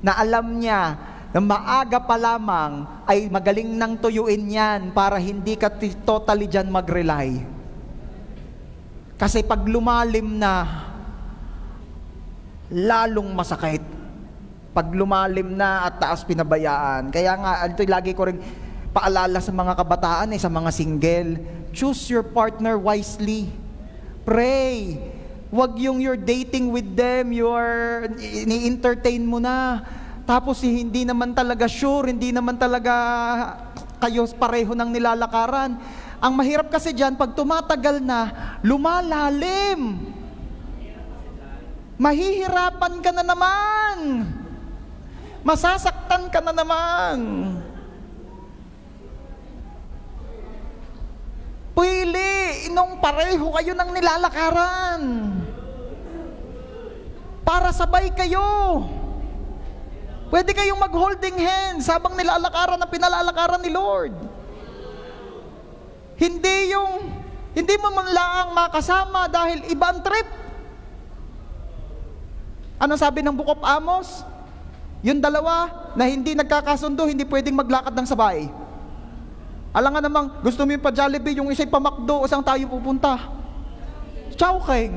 A: na alam niya na maaga pa lamang ay magaling nang tuyuin yan para hindi ka totally dyan mag-rely. Kasi pag lumalim na, lalong masakit. Pag lumalim na at taas pinabayaan. Kaya nga, ito lagi ko rin paalala sa mga kabataan, sa mga single, choose your partner wisely. Pray. Wag yung you're dating with them, ni-entertain mo na. Tapos hindi naman talaga sure, hindi naman talaga kayo pareho ng nilalakaran. Ang mahirap kasi dyan, pag tumatagal na, lumalalim. Mahihirapan ka na naman. Masasaktan ka na naman. Pili, nung pareho kayo ng nilalakaran. Para sabay kayo. Pwede kayong mag-holding hands habang nilalakaran ang pinalalakaran ni Lord. Hindi mo man lang makasama dahil ibang trip. Ano sabi ng Book of Amos? Yung dalawa na hindi nagkakasundo, hindi pwedeng maglakad ng sabay. Alam nga namang, gusto mo yung pa-Jollibee, yung isa'y pa-McDo, o saan tayo pupunta? Chowking.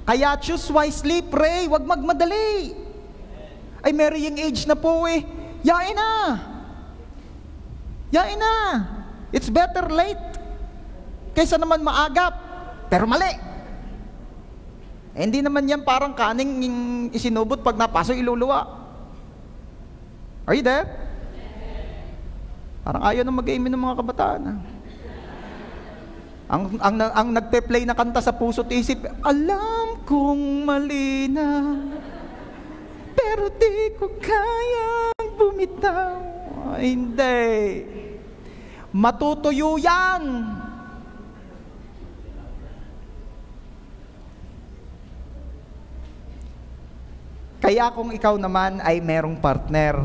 A: Kaya choose wisely, pray, wag magmadali. Ay, marrying age na po eh. Yain na. Yain na. It's better late kaysa naman maagap, pero mali. Hindi naman yan parang kaning isinubot pag napaso iluluwa. Are you there? Parang ayaw na mag-amen ng mga kabataan. Ang nagpe-play na kanta sa puso't isip, alam kong mali na, pero di ko kayang bumitaw. Hindi. Matutuyo yan. Kaya kung ikaw naman ay merong partner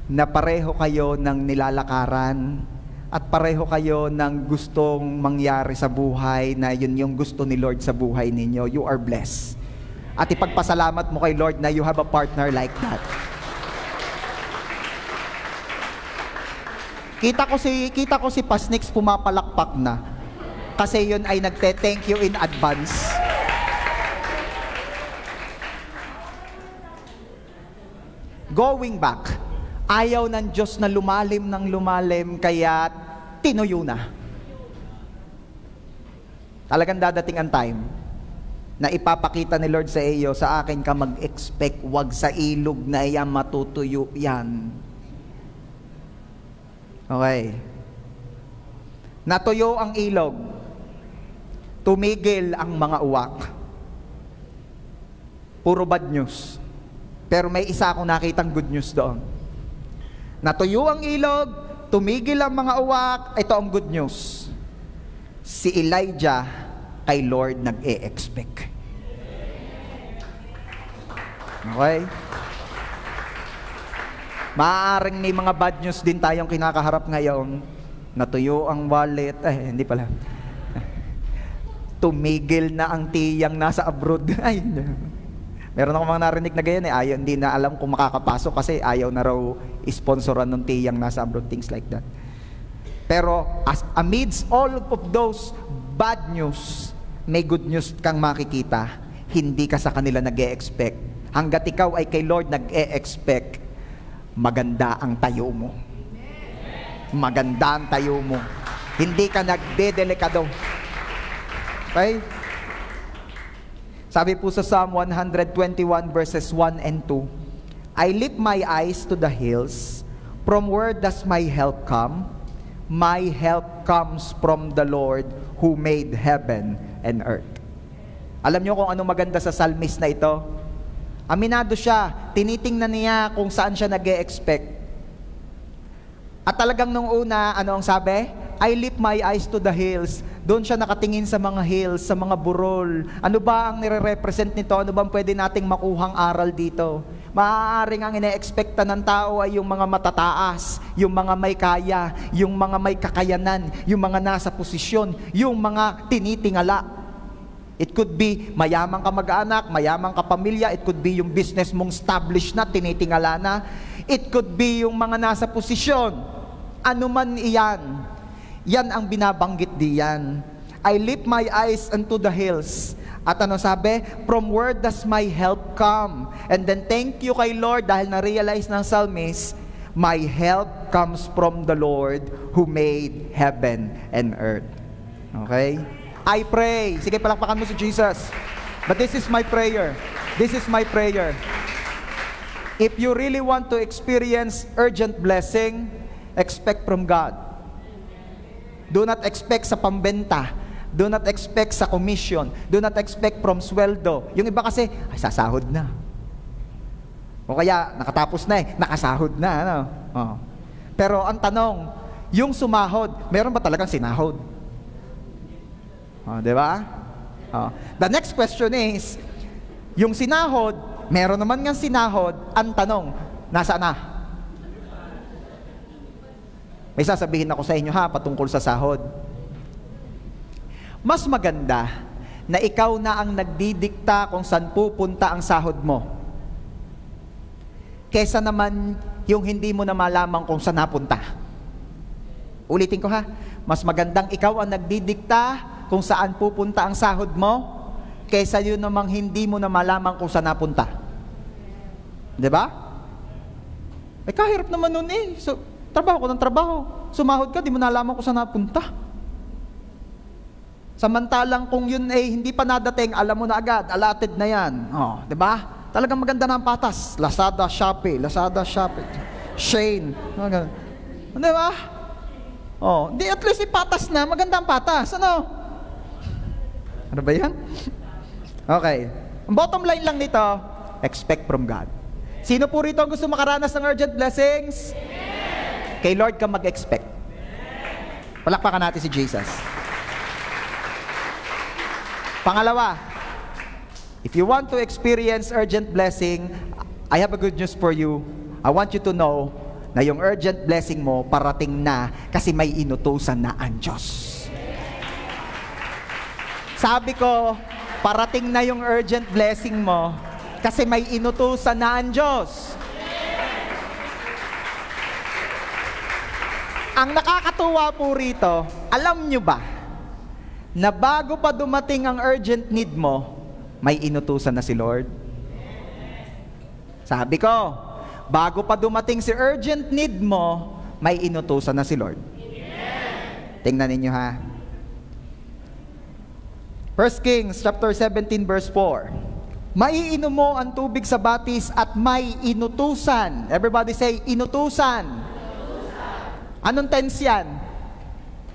A: na pareho kayo ng nilalakaran at pareho kayo ng gustong mangyari sa buhay na yun yung gusto ni Lord sa buhay ninyo, you are blessed. At ipagpasalamat mo kay Lord na you have a partner like that. Kita ko si Pasnix pumapalakpak na kasi yun ay nagte-thank you in advance. Going back, ayaw ng Diyos na lumalim ng lumalim, kaya tinuyo na. Talagang dadating ang time na ipapakita ni Lord sa iyo, sa akin ka mag-expect, wag sa ilog na iyan matutuyo yan. Okay. Natuyo ang ilog, tumigil ang mga uwak. Puro bad news. Pero may isa akong nakitang good news doon. Natuyo ang ilog, tumigil ang mga uwak, ito ang good news. Si Elijah kay Lord nag-e-expect. Okay? Maaaring may mga bad news din tayong kinakaharap ngayon. Natuyo ang wallet. Hindi pala. Tumigil na ang tiyang nasa abroad. Ay, meron akong mga narinig na ganyan ayaw, hindi na alam kung makakapasok kasi ayaw na raw sponsoran ng tiyang nasa abroad, things like that. Pero amidst all of those bad news, may good news kang makikita. Hindi ka sa kanila nag-e-expect. Hanggat ikaw ay kay Lord nag-e-expect, maganda ang tayo mo. Maganda ang tayo mo. Hindi ka nagdedelikado. Okay? Sabi po sa Psalm 121 verses 1 and 2, I lift my eyes to the hills. From where does my help come? My help comes from the Lord who made heaven and earth. Alam niyo kung anong maganda sa psalmist na ito? Aminado siya, tinitingnan niya kung saan siya nag-e-expect. At talagang nung una, ano ang sabi? I lift my eyes to the hills. Doon siya nakatingin sa mga hills, sa mga burol. Ano ba ang nire-represent nito? Ano ba ang pwede nating makuhang aral dito? Maaaring ang ine-expecta ng tao ay yung mga matataas, yung mga may kaya, yung mga may kakayanan, yung mga nasa posisyon, yung mga tinitingala. It could be mayamang ka mag-anak, mayamang ka pamilya. It could be yung business mong established na, tinitingala na. It could be yung mga nasa posisyon. Ano man iyan. Yan ang binabanggit diyan. I lift my eyes unto the hills. At ano sabi? From where does my help come? And then thank you kay Lord dahil na-realize ng psalmist, my help comes from the Lord who made heaven and earth. Okay? I pray. Sige, palakpakan mo si Jesus. But this is my prayer. This is my prayer. If you really want to experience urgent blessing, expect from God. Do not expect sa pambenta. Do not expect sa commission. Do not expect from sweldo. Yung iba kasi, ay, sasahod na. O kaya, nakatapos na nakasahod na. Ano? Oh. Pero ang tanong, yung sumahod, meron ba talagang sinahod? Oh, di ba? Oh. The next question is, yung sinahod, meron naman nga sinahod, ang tanong, nasaan na? May sasabihin ako sa inyo patungkol sa sahod. Mas maganda na ikaw na ang nagdidikta kung saan pupunta ang sahod mo, kesa naman yung hindi mo na malaman kung saan napunta. Ulitin ko mas magandang ikaw ang nagdidikta kung saan pupunta ang sahod mo, kesa yun namang hindi mo na malaman kung saan napunta. Diba? Kahirap naman nun So, trabaho ko ng trabaho. Sumahod ka, di mo nalaman kung saan napunta. Samantalang kung yun hindi pa nadating, alam mo na agad, allotted na yan. Oh, di ba? Talagang maganda na ang patas. Lazada, Shopee, Shane. Di ba? Oh, di at least ipatas na, maganda ang patas. Ano? Ano ba yan? Okay. Ang bottom line lang nito, expect from God. Sino po rito ang gusto makaranas ng urgent blessings? Kay Lord ka mag-expect. Palakpakan natin si Jesus. Pangalawa, if you want to experience urgent blessing, I have a good news for you. I want you to know na yung urgent blessing mo parating na kasi may inutusan na ang Diyos. Sabi ko, parating na yung urgent blessing mo kasi may inutusan na ang Diyos. Ang nakakatuwa po rito, alam nyo ba, na bago pa dumating ang urgent need mo, may inutusan na si Lord? Sabi ko, bago pa dumating si urgent need mo, may inutusan na si Lord. Tingnan ninyo 1 Kings chapter 17 verse 4. Maiinom mo ang tubig sa batis at may inutusan. Everybody say, inutusan. Anong tense yan?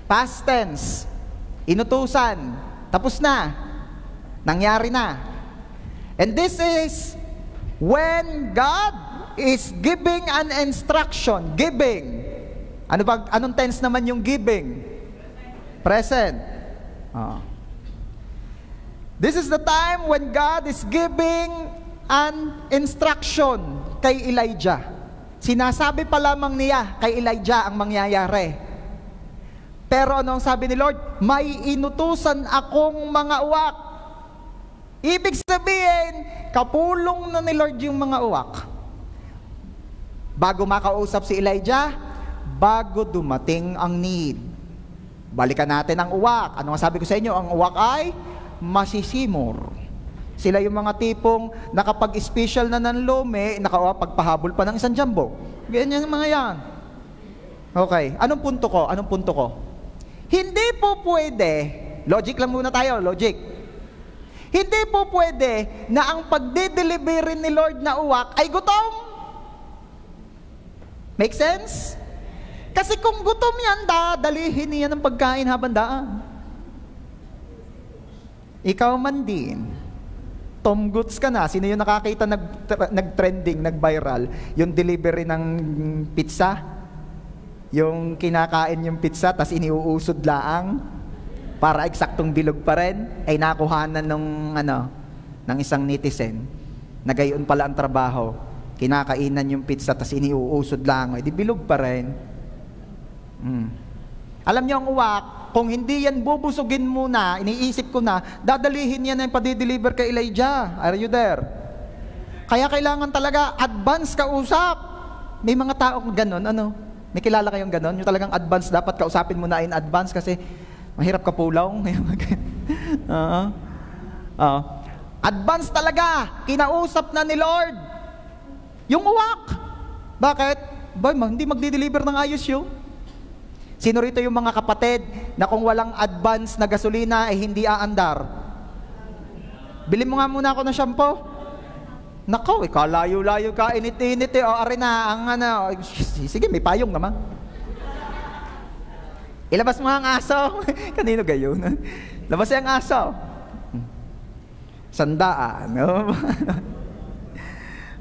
A: Past tense. Inutusan. Tapos na. Nangyari na. And this is when God is giving an instruction. Giving. Anong tense naman yung giving? Present. This is the time when God is giving an instruction kay Elijah. Sinasabi pa lamang niya kay Elijah ang mangyayari. Pero ano ang sabi ni Lord? May inutusan akong mga uwak. Ibig sabihin, kapulong na ni Lord yung mga uwak. Bago makausap si Elijah, bago dumating ang need. Balikan natin ang uwak. Ano ang sabi ko sa inyo? Ang uwak ay masisimor. Sila yung mga tipong nakapag-special na ng lome, nakapagpahabol pa ng isang jumbo. Ganyan yung mga yan. Okay, anong punto ko? Anong punto ko? Hindi po pwede, logic lang muna tayo, logic. Hindi po pwede na ang pagde-delivery ni Lord na uwak ay gutom. Make sense? Kasi kung gutom yan, dadalihin niya ng pagkain habang daan. Ikaw man din. Tom Goods ka na. Sino yung nakakita nag-trending, nag-viral? Yung delivery ng pizza? Yung kinakain yung pizza, tas iniuusod laang para eksaktong bilog pa rin, ay nakuhanan ng isang netizen. Nagayon pala ang trabaho. Kinakainan yung pizza, tas iniuusod lang. Ay di bilog pa rin. Alam niyo ang uwak, kung hindi yan bubusugin muna, iniisip ko na, dadalihin yan ang padi-deliver kay Elijah. Are you there? Kaya kailangan talaga advance kausap. May mga taong ganon, ano? May kilala kayong ganon? Yung talagang advance, dapat kausapin mo na in advance kasi mahirap ka pulaw. Advance talaga, kinausap na ni Lord yung uwak. Bakit? Hindi magdi-deliver ng ayos yun. Sino rito yung mga kapatid na kung walang advance na gasolina ay hindi aandar? Bili mo nga muna ako ng shampoo. Nakaw, kalayo-layo ka, init-init o ari na, sige, may payong naman. Ilabas mo ang aso. Kanino gayon? Labas ang aso. Sandaan, no?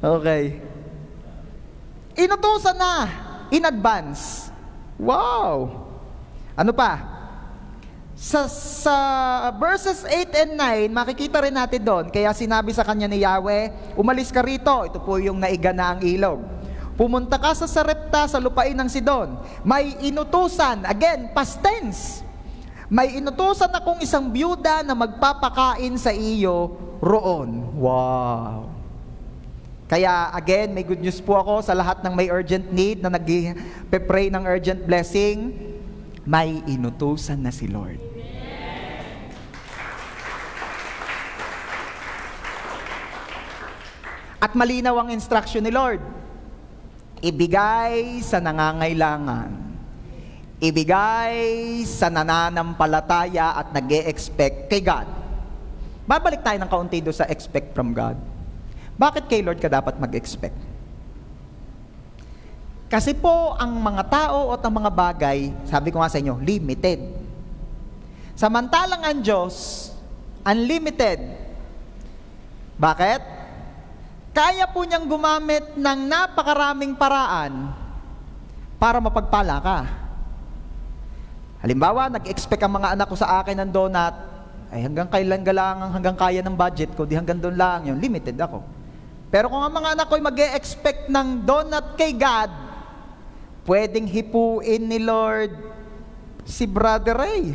A: Okay. Inutusan na, in advance. Wow! Ano pa? Sa verses 8 and 9, makikita rin natin doon. Kaya sinabi sa kanya ni Yahweh, umalis ka rito. Ito po yung naigana ang ilog. Pumunta ka sa Sarepta, sa lupain ng Sidon. May inutusan, again, past tense. May inutusan akong isang byuda na magpapakain sa iyo roon. Wow! Kaya again, may good news po ako sa lahat ng may urgent need na nag-pray ng urgent blessing. May inutusan na si Lord. At malinaw ang instruction ni Lord. Ibigay sa nangangailangan. Ibigay sa nananampalataya at nag-e-expect kay God. Babalik tayo ng kaunti doon sa expect from God. Bakit kay Lord ka dapat mag-expect? Kasi po, ang mga tao at ang mga bagay, sabi ko nga sa inyo, limited. Samantalang ang Diyos, unlimited. Bakit? Kaya po niyang gumamit ng napakaraming paraan para mapagpala ka. Halimbawa, nag-expect ang mga anak ko sa akin ng donut, ay hanggang kailan galang hanggang kaya ng budget ko, di hanggang doon lang yun, limited ako. Pero kung ang mga anak ko ay mag-e-expect ng donut kay God, pwedeng hipuin ni Lord si Brother Ray.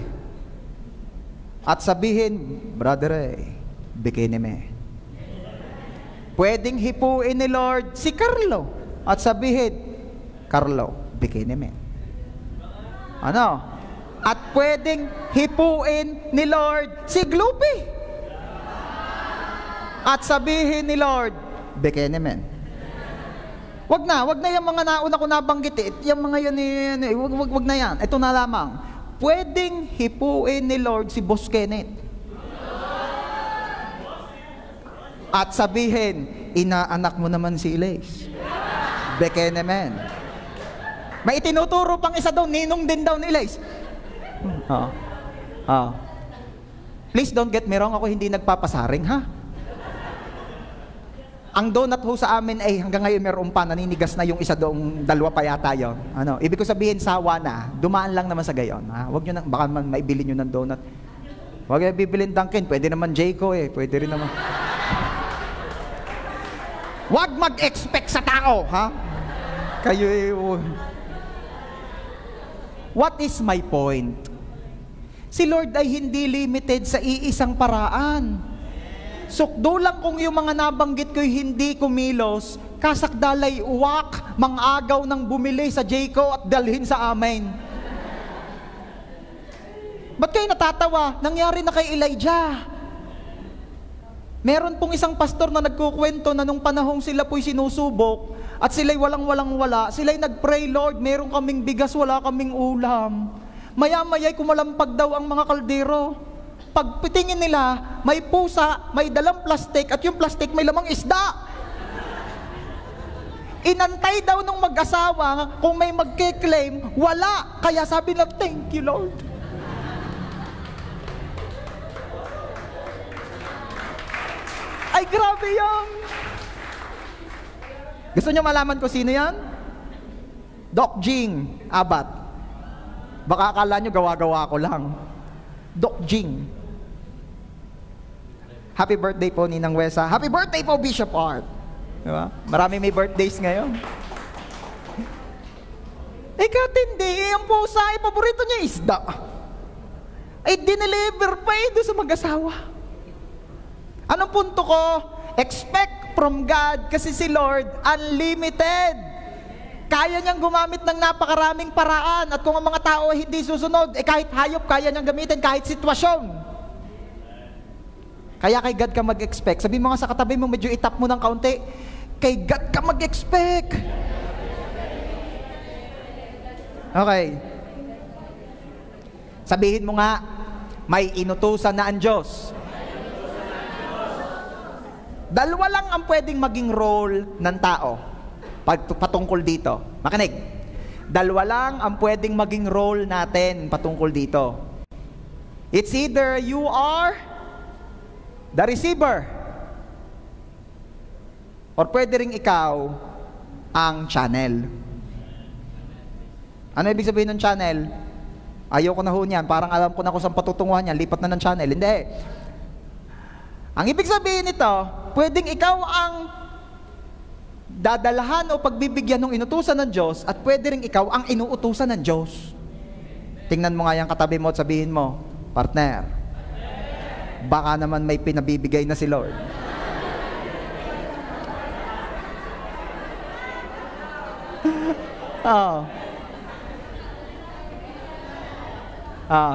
A: At sabihin, Brother Ray, bikini me. Pwedeng hipuin ni Lord si Carlo. At sabihin, Carlo, bikini me. Ano? At pwedeng hipuin ni Lord si Gloopy. At sabihin ni Lord, bikini men. Wag na yung mga nauna ko nabanggit yung mga yan, wag na yan. Ito na lamang. Pwedeng hipuin ni Lord si Boss Kenneth. At sabihin, inaanak mo naman si Ilays. Bikini men. May itinuturo pang isa daw, ninong din daw ni Ilays. Please don't get me wrong, ako hindi nagpapasaring, ha? Ang donut ho sa amin ay hanggang ngayon meron pa, naninigas na yung isa doong dalawa pa yata yun. Ibig ko sabihin, sawa na. Dumaan lang naman sa gayon. Huwag nyo na, baka man maibili nyo ng donut. Huwag nyo bibilin Dunkin, pwede naman Jayco pwede rin naman. Huwag mag-expect sa tao, ha? Kayo What is my point? Si Lord ay hindi limited sa iisang paraan. Sukdo lang kung yung mga nabanggit ko'y hindi kumilos, kasakdalay uwak, mangagaw ng bumili sa Jayco at dalhin sa amin. Ba't kayo natatawa? Nangyari na kay Elijah. Meron pong isang pastor na nagkukwento na nung panahong sila po'y sinusubok at sila'y walang-wala, sila'y nag-pray, Lord, meron kaming bigas, wala kaming ulam. Maya-maya'y kumalampag daw ang mga kaldero. Pagpitingin nila, may pusa, may dalang plastik, at yung plastik may lamang isda. Inantay daw nung mag-asawa, kung may magkiklaim, wala. Kaya sabi lang, thank you, Lord. Ay, grabe yan. Gusto nyo malaman ko sino yan? Doc Jing Abat. Baka akala nyo gawa-gawa ko lang. Doc Jing. Happy birthday po, Ninang Wesa. Happy birthday po, Bishop Art. Diba? Marami may birthdays ngayon. Katindi, ang pusa, paborito niya isda. Ay, dineliver pa doon sa mag-asawa. Anong punto ko? Expect from God kasi si Lord unlimited. Kaya niyang gumamit ng napakaraming paraan at kung ang mga tao ay hindi susunod, kahit hayop kaya niyang gamitin, kahit sitwasyon. Kaya kay God ka mag-expect. Sabi mo nga sa katabi mo, medyo itap mo ng kaunti, kay God ka mag-expect. Okay. Sabihin mo nga, may inutusan na ang Diyos. Dalawa lang ang pwedeng maging role ng tao patungkol dito. Makinig. Dalawa lang ang pwedeng maging role natin patungkol dito. It's either you are the receiver or pwede rin ikaw ang channel. Ano ibig sabihin ng channel? Ayoko na ho niyan. Parang alam ko na kung saan patutunguhan yan. Lipat na ng channel. Hindi. Ang ibig sabihin nito, pwedeng ikaw ang dadalahan o pagbibigyan ng inutusan ng Diyos at pwede rin ikaw ang inuutusan ng Diyos. Tingnan mo nga yung katabi mo at sabihin mo, partner, baka naman may pinabibigay na si Lord.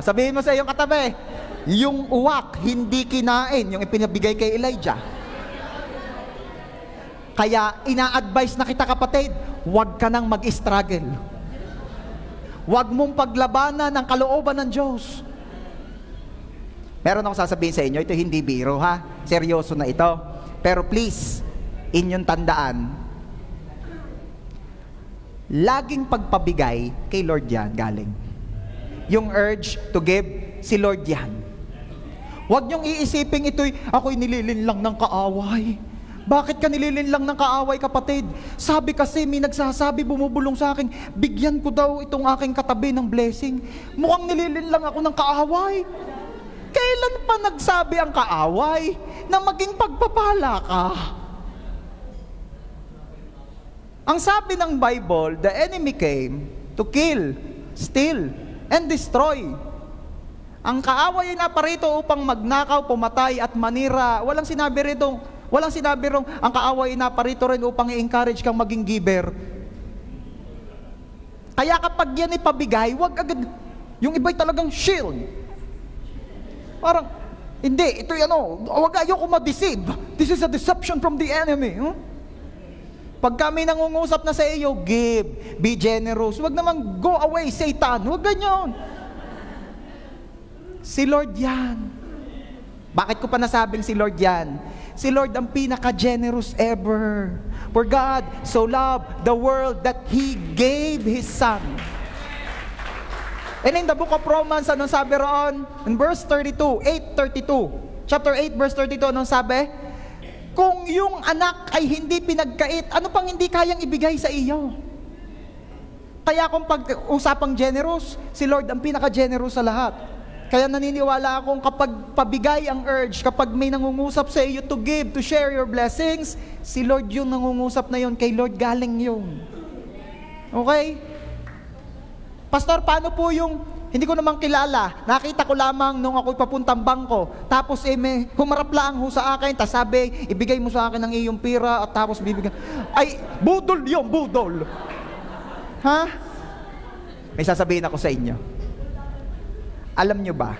A: Sabihin mo sa iyong katabi, yung uwak, hindi kinain, yung ipinabigay kay Elijah. Kaya, ina-advise na kita kapatid, huwag ka nang mag-struggle. Huwag mong paglabanan ang kalooban ng Diyos. Meron akong sasabihin sa inyo, ito hindi biro ha, seryoso na ito. Pero please, inyong tandaan, laging pagpabigay kay Lord yan galing. Yung urge to give, si Lord yan. Huwag niyong iisipin ito'y, ako'y nililinlang ng kaaway. Bakit ka nililinlang ng kaaway, kapatid? Sabi kasi, may nagsasabi, bumubulong sa akin, bigyan ko daw itong aking katabi ng blessing. Mukhang nililinlang ako ng kaaway. Kailan pa nagsabi ang kaaway na maging pagpapala ka? Ang sabi ng Bible, the enemy came to kill, steal, and destroy. Ang kaaway ay naparito upang magnakaw, pumatay at manira. Walang sinabi rong ang kaaway ay naparito rin upang i-encourage kang maging giver. Kaya kapag yan ipabigay, wag agad. Yung iba'y talagang shield. Parang, hindi, ito'y wag ayoko ma-deceive. This is a deception from the enemy. Pag kami nangungusap na sa iyo, give, be generous. Wag naman, go away, Satan. Wag ganyan. Si Lord yan. Bakit ko pa nasabing si Lord yan? Si Lord ang pinaka-generous ever. For God so loved the world that He gave His Son. And in the book of Romans, anong sabi roon? In verse 32, 8:32. Chapter 8, verse 32, anong sabi? Kung yung anak ay hindi pinagkait, ano pang hindi kayang ibigay sa iyo? Kaya kung pag-usapang generous, si Lord ang pinaka-generous sa lahat. Kaya naniniwala akong kapag pabigay ang urge, kapag may nangungusap sa iyo to give, to share your blessings, si Lord yung nangungusap na yun, kay Lord galing yun. Okay? Pastor, paano po yung, hindi ko naman kilala, nakita ko lamang nung ako'y papuntang bangko, tapos may humarap lang ho sa akin, tapos sabi, ibigay mo sa akin ang iyong pira, at tapos bibigyan, ay, budol yung budol. Ha? May sasabihin ako sa inyo. Alam nyo ba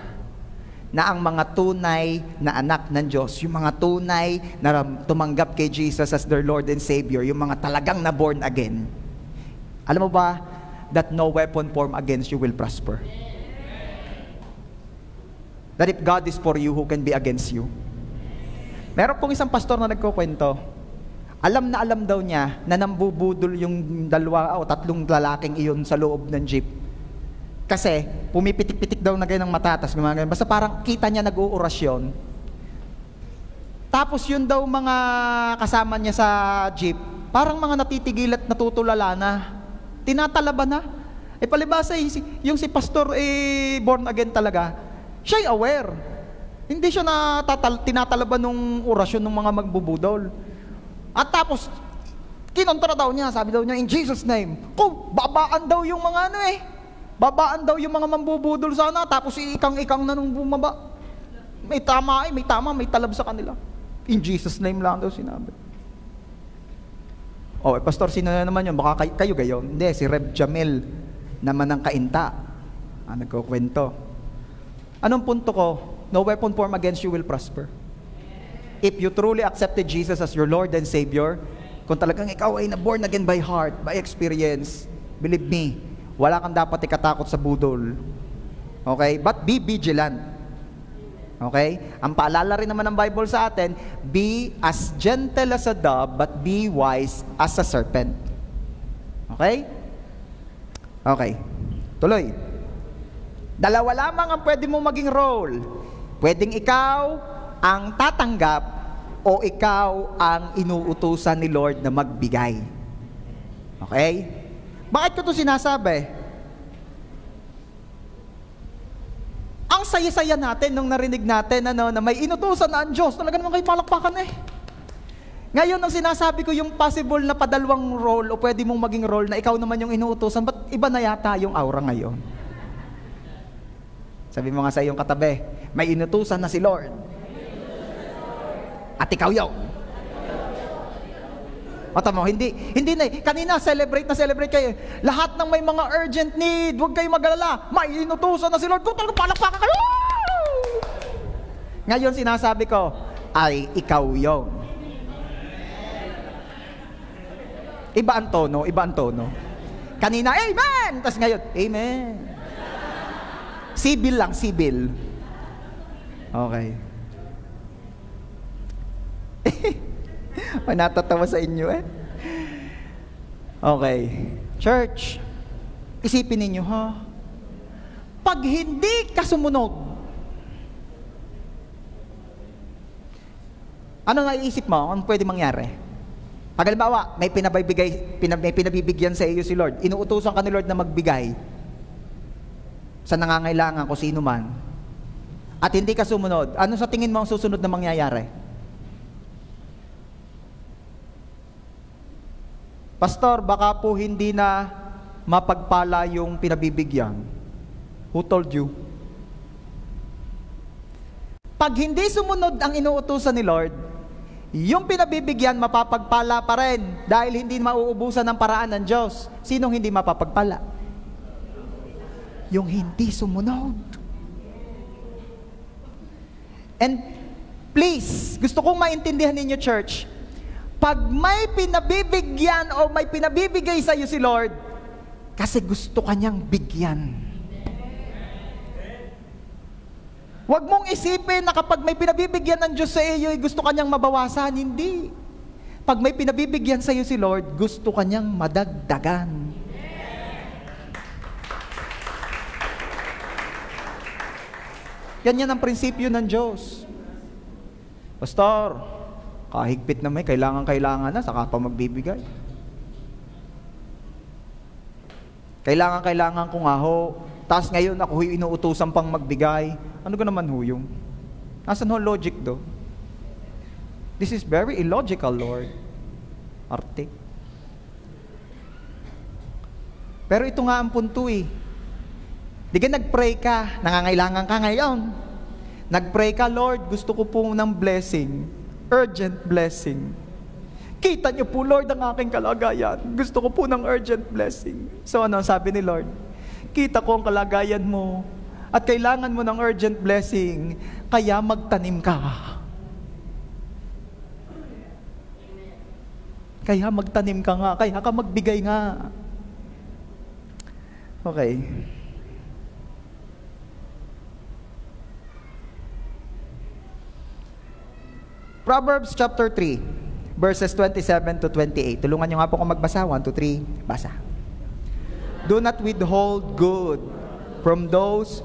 A: na ang mga tunay na anak ng Diyos, yung mga tunay na tumanggap kay Jesus as their Lord and Savior, yung mga talagang na born again, alam mo ba that no weapon formed against you will prosper? That if God is for you, who can be against you? Meron pong isang pastor na nagkukwento, alam na alam daw niya na nambubudol yung 2 o 3 lalaking iyon sa loob ng jeep. Kasi pumipitik-pitik daw na ganyan ng matatas, gumagano. Basta parang kita niya nag-uurasyon. Tapos yun daw mga kasama niya sa jeep, parang mga natitigil at natutulala na. Tinatalaba na. Palibasa yung si pastor born again talaga. Siya'y aware. Hindi siya tinatalaba nung orasyon ng mga magbubudol. At tapos kinontra daw niya, sabi daw niya, in Jesus name. Babaan daw yung mga babaan daw yung mga mambubudol sana, tapos ikang-ikang na nung bumaba. May tama, may talab sa kanila. In Jesus name lang daw sinabi. Pastor, sino na naman yun? Baka kayo gayon. Hindi, si Rev Jamil naman ang kainta. Nagkukwento. Anong punto ko? No weapon formed against you will prosper. If you truly accepted Jesus as your Lord and Savior, kung talagang ikaw ay na-born again by heart, by experience, believe me, wala kang dapat ikatakot sa budol. Okay? But be vigilant. Okay? Ang paalala rin naman ng Bible sa atin, be as gentle as a dove, but be wise as a serpent. Okay? Okay. Tuloy. 2 lamang ang pwede mong maging role. Pwedeng ikaw ang tatanggap o ikaw ang inuutusan ni Lord na magbigay. Okay? Bakit ko ito sinasabi? Ang saya-saya natin nung narinig natin na may inutusan na ang Diyos. Talaga naman kayo palakpakan Ngayon, ang sinasabi ko yung possible na padalawang role o pwede mong maging role na ikaw naman yung inuutusan, ba't iba na yata yung aura ngayon? Sabi mo nga sa iyong katabi, may inutusan na si Lord. At ikaw yun. Tama, hindi na. Kanina, celebrate kayo. Lahat ng may mga urgent need, huwag kayo mag-alala. May inutusan na si Lord. Kung talagang palakpakan kayo. Ngayon, sinasabi ko, ay ikaw yun. Iba ang tono. Kanina, amen! Tapos ngayon, amen. Sibil lang. Okay. Natatawa sa inyo Okay. Church, isipin ninyo pag hindi ka sumunod, ano naiisip mo? Ano pwede mangyari? Pag halimbawa, may pinabibigyan sa iyo si Lord, inuutusan ka ni Lord na magbigay sa nangangailangan kung sino man, at hindi ka sumunod, ano sa tingin mo ang susunod na mangyayari? Pastor, baka po hindi na mapagpala yung pinabibigyan. Who told you? Pag hindi sumunod ang inuutusan ni Lord, yung pinabibigyan mapapagpala pa rin dahil hindi mauubusan ng paraan ng Diyos. Sinong hindi mapapagpala? Yung hindi sumunod. And please, gusto kong maintindihan ninyo, church, pag may pinabibigyan o may pinabibigay sa iyo si Lord, kasi gusto kanyang bigyan. Huwag mong isipin na kapag may pinabibigyan ng Diyos sa iyo, gusto kanyang mabawasan. Hindi. Pag may pinabibigyan sa iyo si Lord, gusto kanyang madagdagan. Yan ang prinsipyo ng Diyos. Pastor, kahigpit na may kailangan na, saka pa magbibigay. Kailangan ko nga ho, Tapos ngayon ako inuutusan pang magbigay. Ano ka naman ho yung? Nasaan ho logic do? This is very illogical, Lord. Arte. Pero ito nga ang punto eh. Di ka nag-pray ka, nangangailangan ka ngayon. Nag-pray ka, Lord, gusto ko po ng blessing. Urgent blessing. Kita niyo po, Lord, ang aking kalagayan. Gusto ko po ng urgent blessing. So ano sabi ni Lord? Kita ko ang kalagayan mo at kailangan mo ng urgent blessing, kaya magtanim ka. Kaya magtanim ka nga, kaya ka magbigay nga. Okay. Proverbs chapter 3, verses 27 to 28. Tulungan niyo nga po kung magbasa. 1, 2, 3, basa. Do not withhold good from those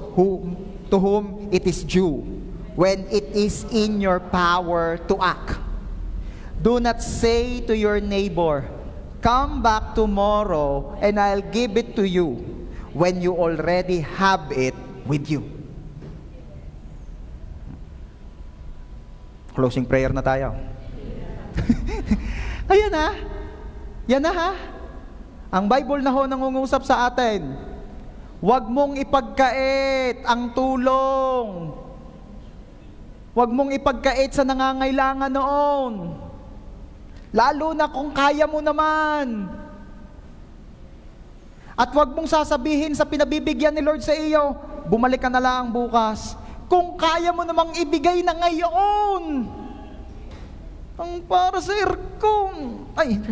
A: to whom it is due, when it is in your power to act. Do not say to your neighbor, come back tomorrow and I'll give it to you, when you already have it with you. Closing prayer na tayo. Ayan na. Yan na ha. Ang Bible na ho nangungusap sa atin. Huwag mong ipagkait ang tulong. Huwag mong ipagkait sa nangangailangan noon. Lalo na kung kaya mo naman. At huwag mong sasabihin sa pinabibigyan ni Lord sa iyo, bumalik ka na lang bukas. Kung kaya mo namang ibigay na ngayon. Ang para sa Erkong. Ay.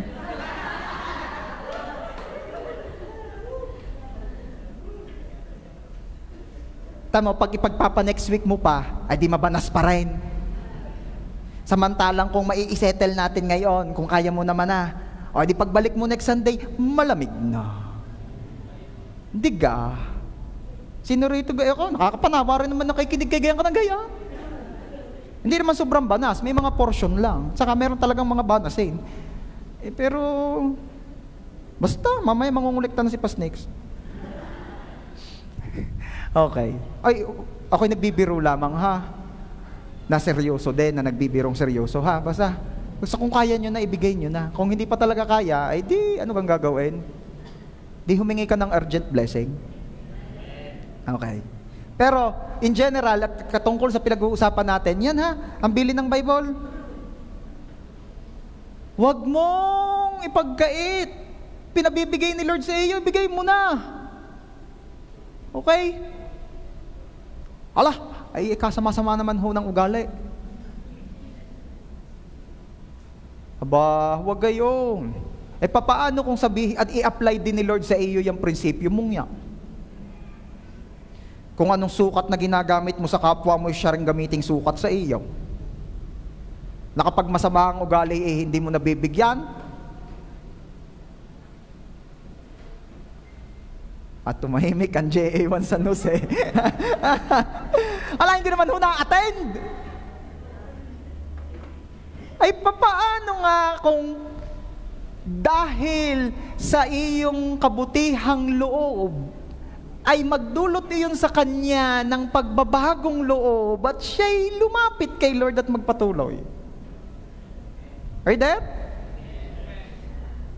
A: Tama, pag ipagpapa next week mo pa, ay di mabanas pa rin. Samantalang kung mai-settle natin ngayon, kung kaya mo naman na, o di pagbalik mo next Sunday, malamig na. Hindi ka. Sino rito gaya ko? Nakakapanawa rin naman nakikinig kay gaya ka ng gaya. Hindi naman sobrang banas, may mga portion lang. Saka meron talagang mga banasin. Pero, basta, mamaya mangungulikta na si Pasnix. Okay. Ay, ako'y nagbibiro lamang ha. Na seryoso din, na nagbibirong seryoso ha. Basta kung kaya nyo na, ibigay nyo na. Kung hindi pa talaga kaya, ay di, ano kang gagawin? Di humingi ka ng urgent blessing. Okay. Pero, in general, at katungkol sa pinag-uusapan natin, yan ha, ang bili ng Bible. Huwag mong ipagkait. Pinabibigay ni Lord sa iyo, ibigay mo na. Okay? Ala, ay kasama-sama naman ho ng ugali. Aba, huwag gayon. Papaano kung sabihin at i-apply din ni Lord sa iyo yung prinsipyo mong yan? Kung anong sukat na ginagamit mo sa kapwa mo, siya rin gamiting sukat sa iyo. Na kapag masama ang ugali, hindi mo nabibigyan. At tumahimik ang JA1 San Jose. Ala, hindi naman ho na-attend. Ay, papaano nga kung dahil sa iyong kabutihang loob, ay magdulot iyon sa kanya ng pagbabagong loob at siya'y lumapit kay Lord at magpatuloy. Are you there?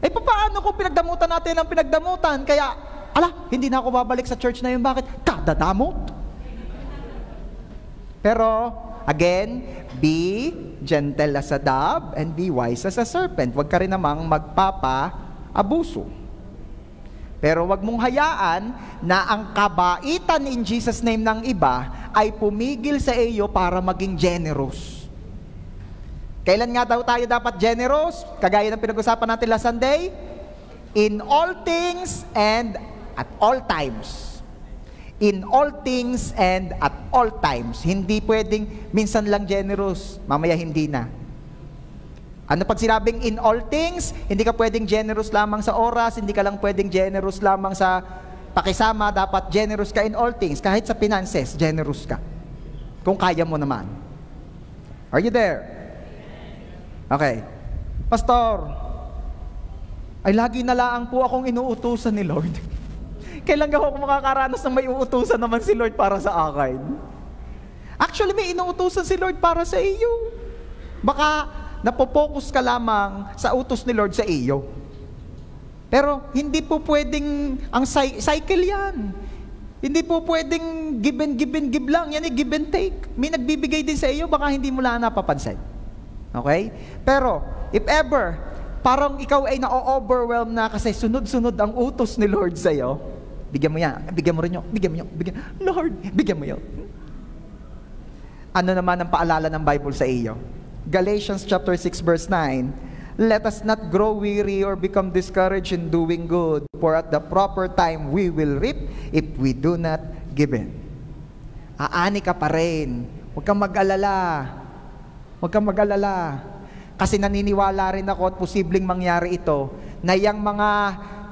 A: Paano kung pinagdamutan natin ang pinagdamutan? Kaya, ala, hindi na ako babalik sa church na yun. Bakit? Kadadamot. Pero, again, be gentle as a dove and be wise as a serpent. Huwag ka rin namang magpapa-abuso. Pero wag mong hayaan na ang kabaitan in Jesus' name ng iba ay pumigil sa iyo para maging generous. Kailan nga daw tayo dapat generous? Kagaya ng pinag-usapan natin last Sunday, in all things and at all times. In all things and at all times. Hindi pwedeng minsan lang generous, mamaya hindi na. Ano pag sinabing in all things, hindi ka pwedeng generous lamang sa oras, hindi ka lang pwedeng generous lamang sa pakisama, dapat generous ka in all things. Kahit sa finances, generous ka. Kung kaya mo naman. Are you there? Okay. Pastor, ay lagi na lang po akong inuutusan ni Lord. Kailan ka ako makakaranas ng may uutusan naman si Lord para sa akin? Actually, may inuutusan si Lord para sa iyo. Baka napopokus ka lamang sa utos ni Lord sa iyo. Pero hindi po pwedeng, ang cycle yan. Hindi po pwedeng give and give lang. Yan give and take. May nagbibigay din sa iyo, baka hindi mo lang napapansin. Okay? Pero, if ever, parang ikaw ay na-overwhelm na kasi sunod-sunod ang utos ni Lord sa iyo, bigyan mo yan, bigyan mo rin yun, Lord, bigyan mo yun. Ano naman ang paalala ng Bible sa iyo? Galatians chapter 6 verse 9, let us not grow weary or become discouraged in doing good, for at the proper time we will reap if we do not give in. Aani ka pa rin. Huwag kang mag-alala. Huwag kang mag-alala. Kasi naniniwala rin ako at posibleng mangyari ito, na yung mga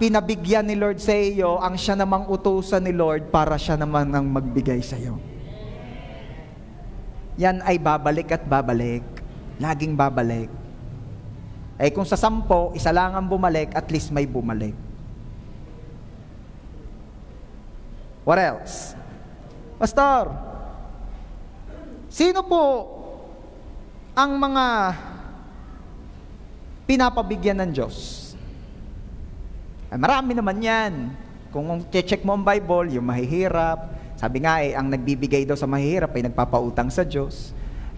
A: pinabigyan ni Lord sa iyo, ang siya namang utusan ni Lord para siya naman ang magbigay sa iyo. Yan ay babalik at babalik. Laging babalik. Eh kung sa 10, isa lang ang bumalik, at least may bumalik. What else? Pastor, sino po ang mga pinapabigyan ng Diyos? Ay, marami naman yan. Kung check mo ang Bible, yung mahihirap, sabi nga ang nagbibigay daw sa mahihirap ay nagpapautang sa Diyos.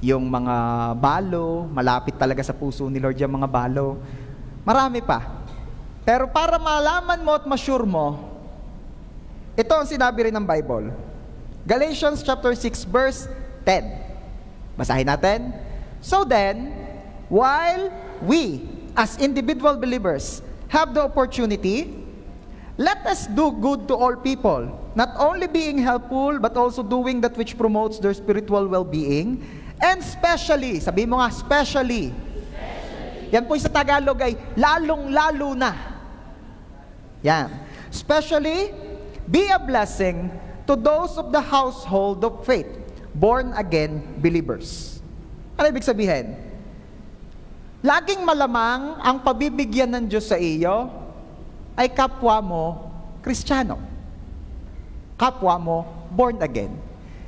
A: Yung mga balo, malapit talaga sa puso ni Lord yung mga balo. Marami pa. Pero para malaman mo at ma-sure mo, ito ang sinabi rin ng Bible. Galatians chapter 6 verse 10. Basahin natin. So then, while we as individual believers have the opportunity, let us do good to all people, not only being helpful, but also doing that which promotes their spiritual well-being, and especially, sabi mo nga, especially. Yan po sa Tagalog ay lalong-lalo na. Yan. Especially, be a blessing to those of the household of faith, born-again believers. Ano ibig sabihin? Laging malamang ang pabibigyan ng Diyos sa iyo ay kapwa mo Kristiyano. Kapwa mo born again.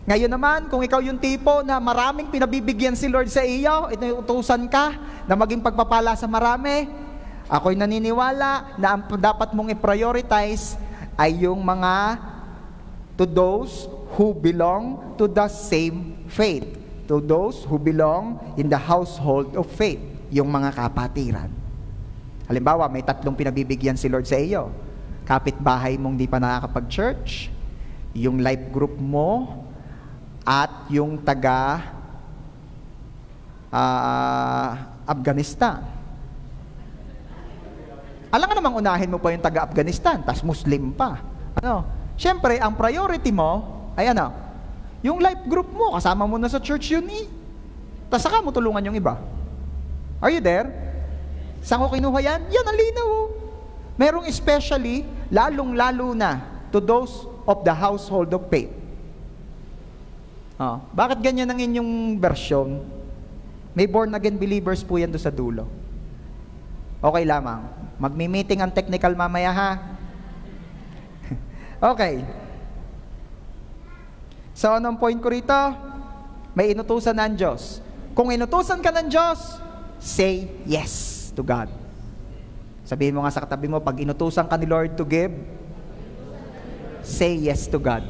A: Ngayon naman, kung ikaw yung tipo na maraming pinabibigyan si Lord sa iyo, inuutusan ka na maging pagpapala sa marami, ako'y naniniwala na ang dapat mong i-prioritize ay yung mga to those who belong to the same faith. To those who belong in the household of faith. Yung mga kapatiran. Halimbawa, may 3 pinabibigyan si Lord sa iyo. Kapitbahay mong di pa nakakapag-church, yung life group mo, at yung taga Afghanistan. Alam nga namang unahin mo pa yung taga Afghanistan, tas Muslim pa. Siyempre, ang priority mo ay yung life group mo, kasama mo na sa church yun tas saka mo tulungan yung iba. Are you there? Saan ko kinuha yan? Yan ang linaw. Merong especially, lalong-lalo na to those of the household of faith. Bakit ganyan ang inyong version? May born-again believers po yan doon sa dulo. Okay lamang. Magmi-meeting ang technical mamaya, ha? Okay. So, anong point ko rito? May inutusan na ang Diyos. Kung inutusan ka ng Diyos, say yes to God. Sabihin mo nga sa katabi mo, pag inutusan ka ni Lord to give, say yes to God.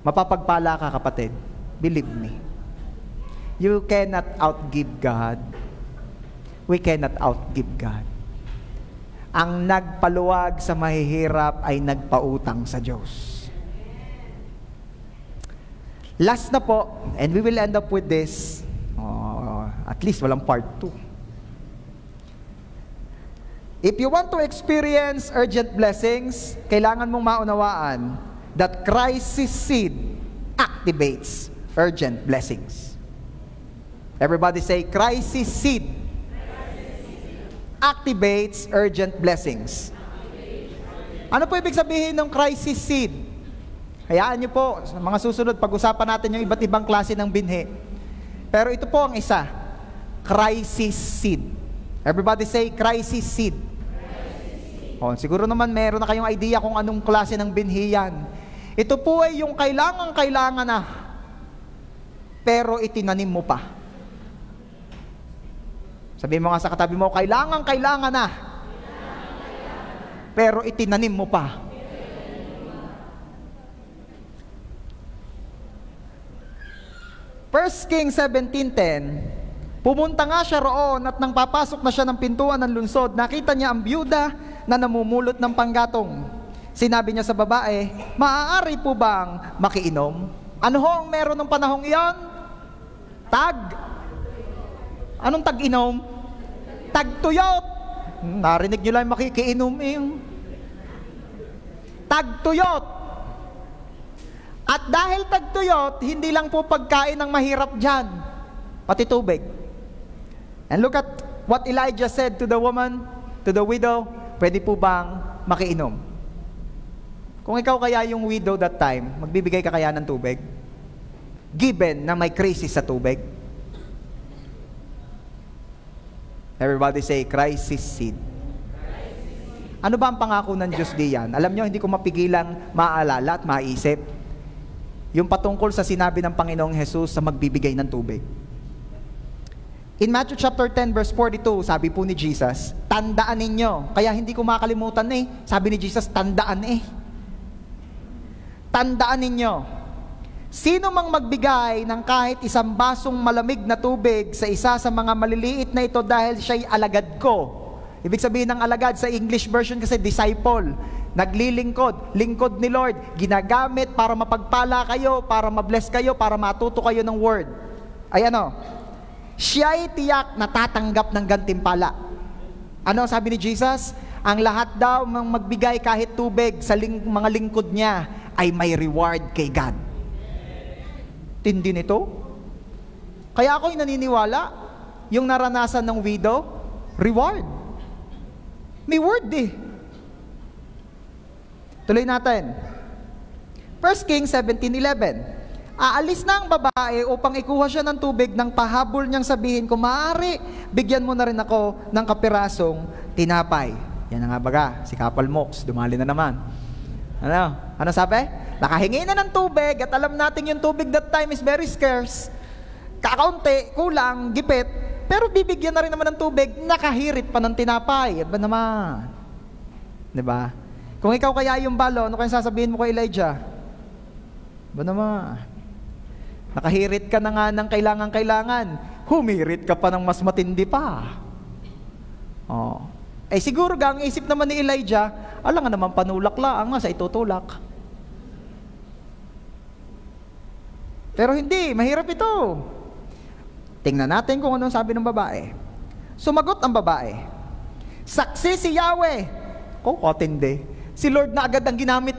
A: Mapapagpala ka, kapatid. Believe me. You cannot outgive God. We cannot outgive God. Ang nagpaluwag sa mahihirap ay nagpautang sa Diyos. Last na po, and we will end up with this. At least walang part 2. If you want to experience urgent blessings, kailangan mong maunawaan that crisis seed activates urgent blessings. Everybody say, crisis seed activates urgent blessings. Ano po ibig sabihin ng crisis seed? Hayaan niyo po, sa mga susunod, pag-usapan natin yung iba't ibang klase ng binhi. Pero ito po ang isa, crisis seed. Everybody say, crisis seed. O, siguro naman meron na kayong idea kung anong klase ng binhi yan. Ito po ay yung kailangan na, pero itinanim mo pa. Sabihin mo nga sa katabi mo, kailangan na, pero itinanim mo pa. First Kings 17:10, pumunta nga siya roon at nang papasok na siya ng pintuan ng lungsod, nakita niya ang byuda na namumulot ng panggatong. Sinabi niya sa babae, maaari po bang makiinom? Ano ho ang meron ng panahong iyon? Anong tag-inom? Tagtuyot. Narinig niyo lang makikiinom Tagtuyot. At dahil tagtuyot, hindi lang po pagkain ang mahirap dyan, pati tubig. And look at what Elijah said to the woman, to the widow, pwede po bang makiinom? Kung ikaw kaya yung widow that time, magbibigay ka kaya ng tubig? Given na may crisis sa tubig? Everybody say, crisis seed. Ano ba ang pangako ng Diyos diyan? Alam nyo, hindi ko mapigilang maalala at maisip yung patungkol sa sinabi ng Panginoong Jesus sa magbibigay ng tubig. In Matthew chapter 10 verse 42, sabi po ni Jesus, tandaan ninyo. Kaya hindi ko makalimutan sabi ni Jesus, tandaan Tandaan ninyo, sino mang magbigay ng kahit isang basong malamig na tubig sa isa sa mga maliliit na ito dahil siya'y alagad ko. Ibig sabihin ng alagad sa English version kasi disciple, naglilingkod, lingkod ni Lord, ginagamit para mapagpala kayo, para mabless kayo, para matuto kayo ng word. Ay siya'y tiyak na tatanggap ng gantimpala. Ano sabi ni Jesus? Ang lahat daw ng magbigay kahit tubig sa mga lingkod niya ay may reward kay God. Tindi nito. Kaya ako'y naniniwala, yung naranasan ng widow, reward. May word Tuloy natin. 1 Kings 17:11. Aalis na ang babae upang ikuha siya ng tubig nang pahabol niyang sabihin, kung maaari, bigyan mo na rin ako ng kapirasong tinapay. Yan na nga baga, si Kapal Mox, dumali na naman. Ano sabi? Nakahingi na ng tubig at alam natin yung tubig that time is very scarce. Kakaunti, kulang, gipit, pero bibigyan na rin naman ng tubig, nakahirit pa ng tinapay. Ba naman? Diba? Kung ikaw kaya yung balo, ano kayang sasabihin mo kay Elijah? Ba naman? Nakahirit ka na nga ng kailangan, humirit ka pa ng mas matindi pa. Siguro ang isip naman ni Elijah, alam nga naman panulak lang sa itutulak. Pero hindi, mahirap ito. Tingnan natin kung anong sabi ng babae. Sumagot ang babae, saksi si Yahweh. Katindi. Si Lord na agad ang ginamit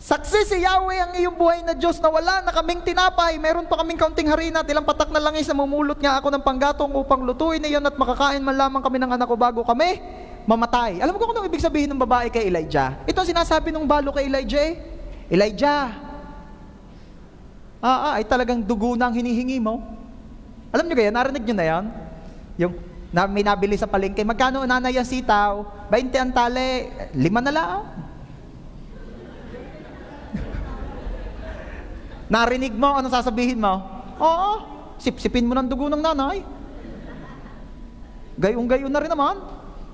A: Saksi si Yahweh ang iyong buhay na Diyos na wala na kaming tinapay, meron pa kaming kaunting harina at ilang patak na langis na mamulot nga ako ng panggatong upang lutuin na iyon at makakain man lamang kami ng anak ko bago kami mamatay. Alam mo kung anong ibig sabihin ng babae kay Elijah? Ito ang sinasabi ng balo kay Elijah Elijah, ay talagang dugo na ang hinihingi mo. Alam nyo kaya, narinig nyo na yan? Yung may nabili sa palengke, magkano nanay ang sitaw? 20 ang tali, 5 na lang. Narinig mo, ano sasabihin mo? Oo, sipsipin mo ng dugo ng nanay. Gayong-gayon na rin naman.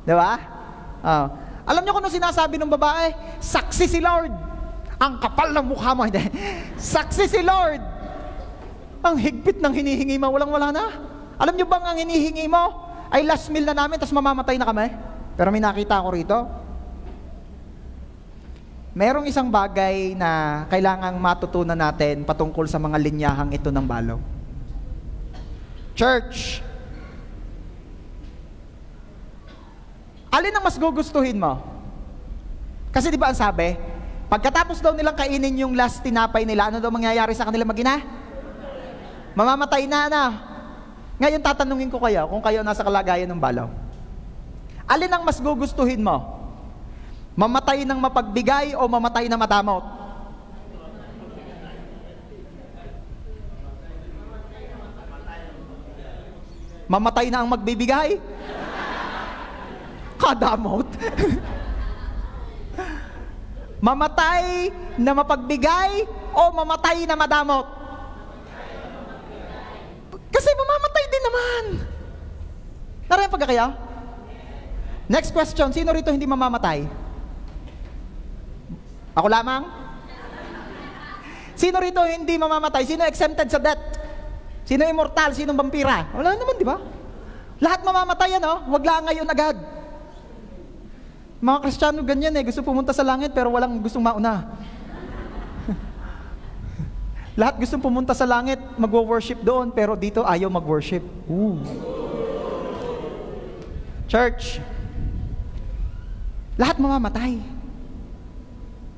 A: Diba? Alam niyo kung ano sinasabi ng babae? Saksi si Lord. Ang kapal ng mukha mo. Saksi si Lord. Ang higpit ng hinihingi mo, walang-wala na. Alam niyo bang ang hinihingi mo ay last meal na namin, tapos mamamatay na kami? Pero may nakita ako rito. Merong isang bagay na kailangang matutunan natin patungkol sa mga linyahang ito ng balo. Church, alin ang mas gugustuhin mo? Kasi di ba ang sabi, pagkatapos daw nilang kainin yung last tinapay nila, ano daw mangyayari sa kanila mag-ina? Mamamatay na. Ngayon tatanungin ko kayo, kung kayo nasa kalagayan ng balo, alin ang mas gugustuhin mo? Mamatay ng mapagbigay o mamatay na madamot? Mamatay na ang magbibigay? Kadamot. Mamatay na mapagbigay o mamatay na madamot? Kasi mamamatay din naman. Narayang pagkakaya? Next question, sino rito hindi mamamatay? Ako lamang? Sino rito hindi mamamatay? Sino exempted sa death? Sino immortal? Sino vampira? Wala naman, di ba? Lahat mamamatay yan, oh. Wag lang ngayon agad. Mga Kristiyano ganyan eh, gusto pumunta sa langit pero walang gustong mauna. Lahat gustong pumunta sa langit, magwo-worship doon, pero dito ayaw mag-worship. Church, lahat mamamatay.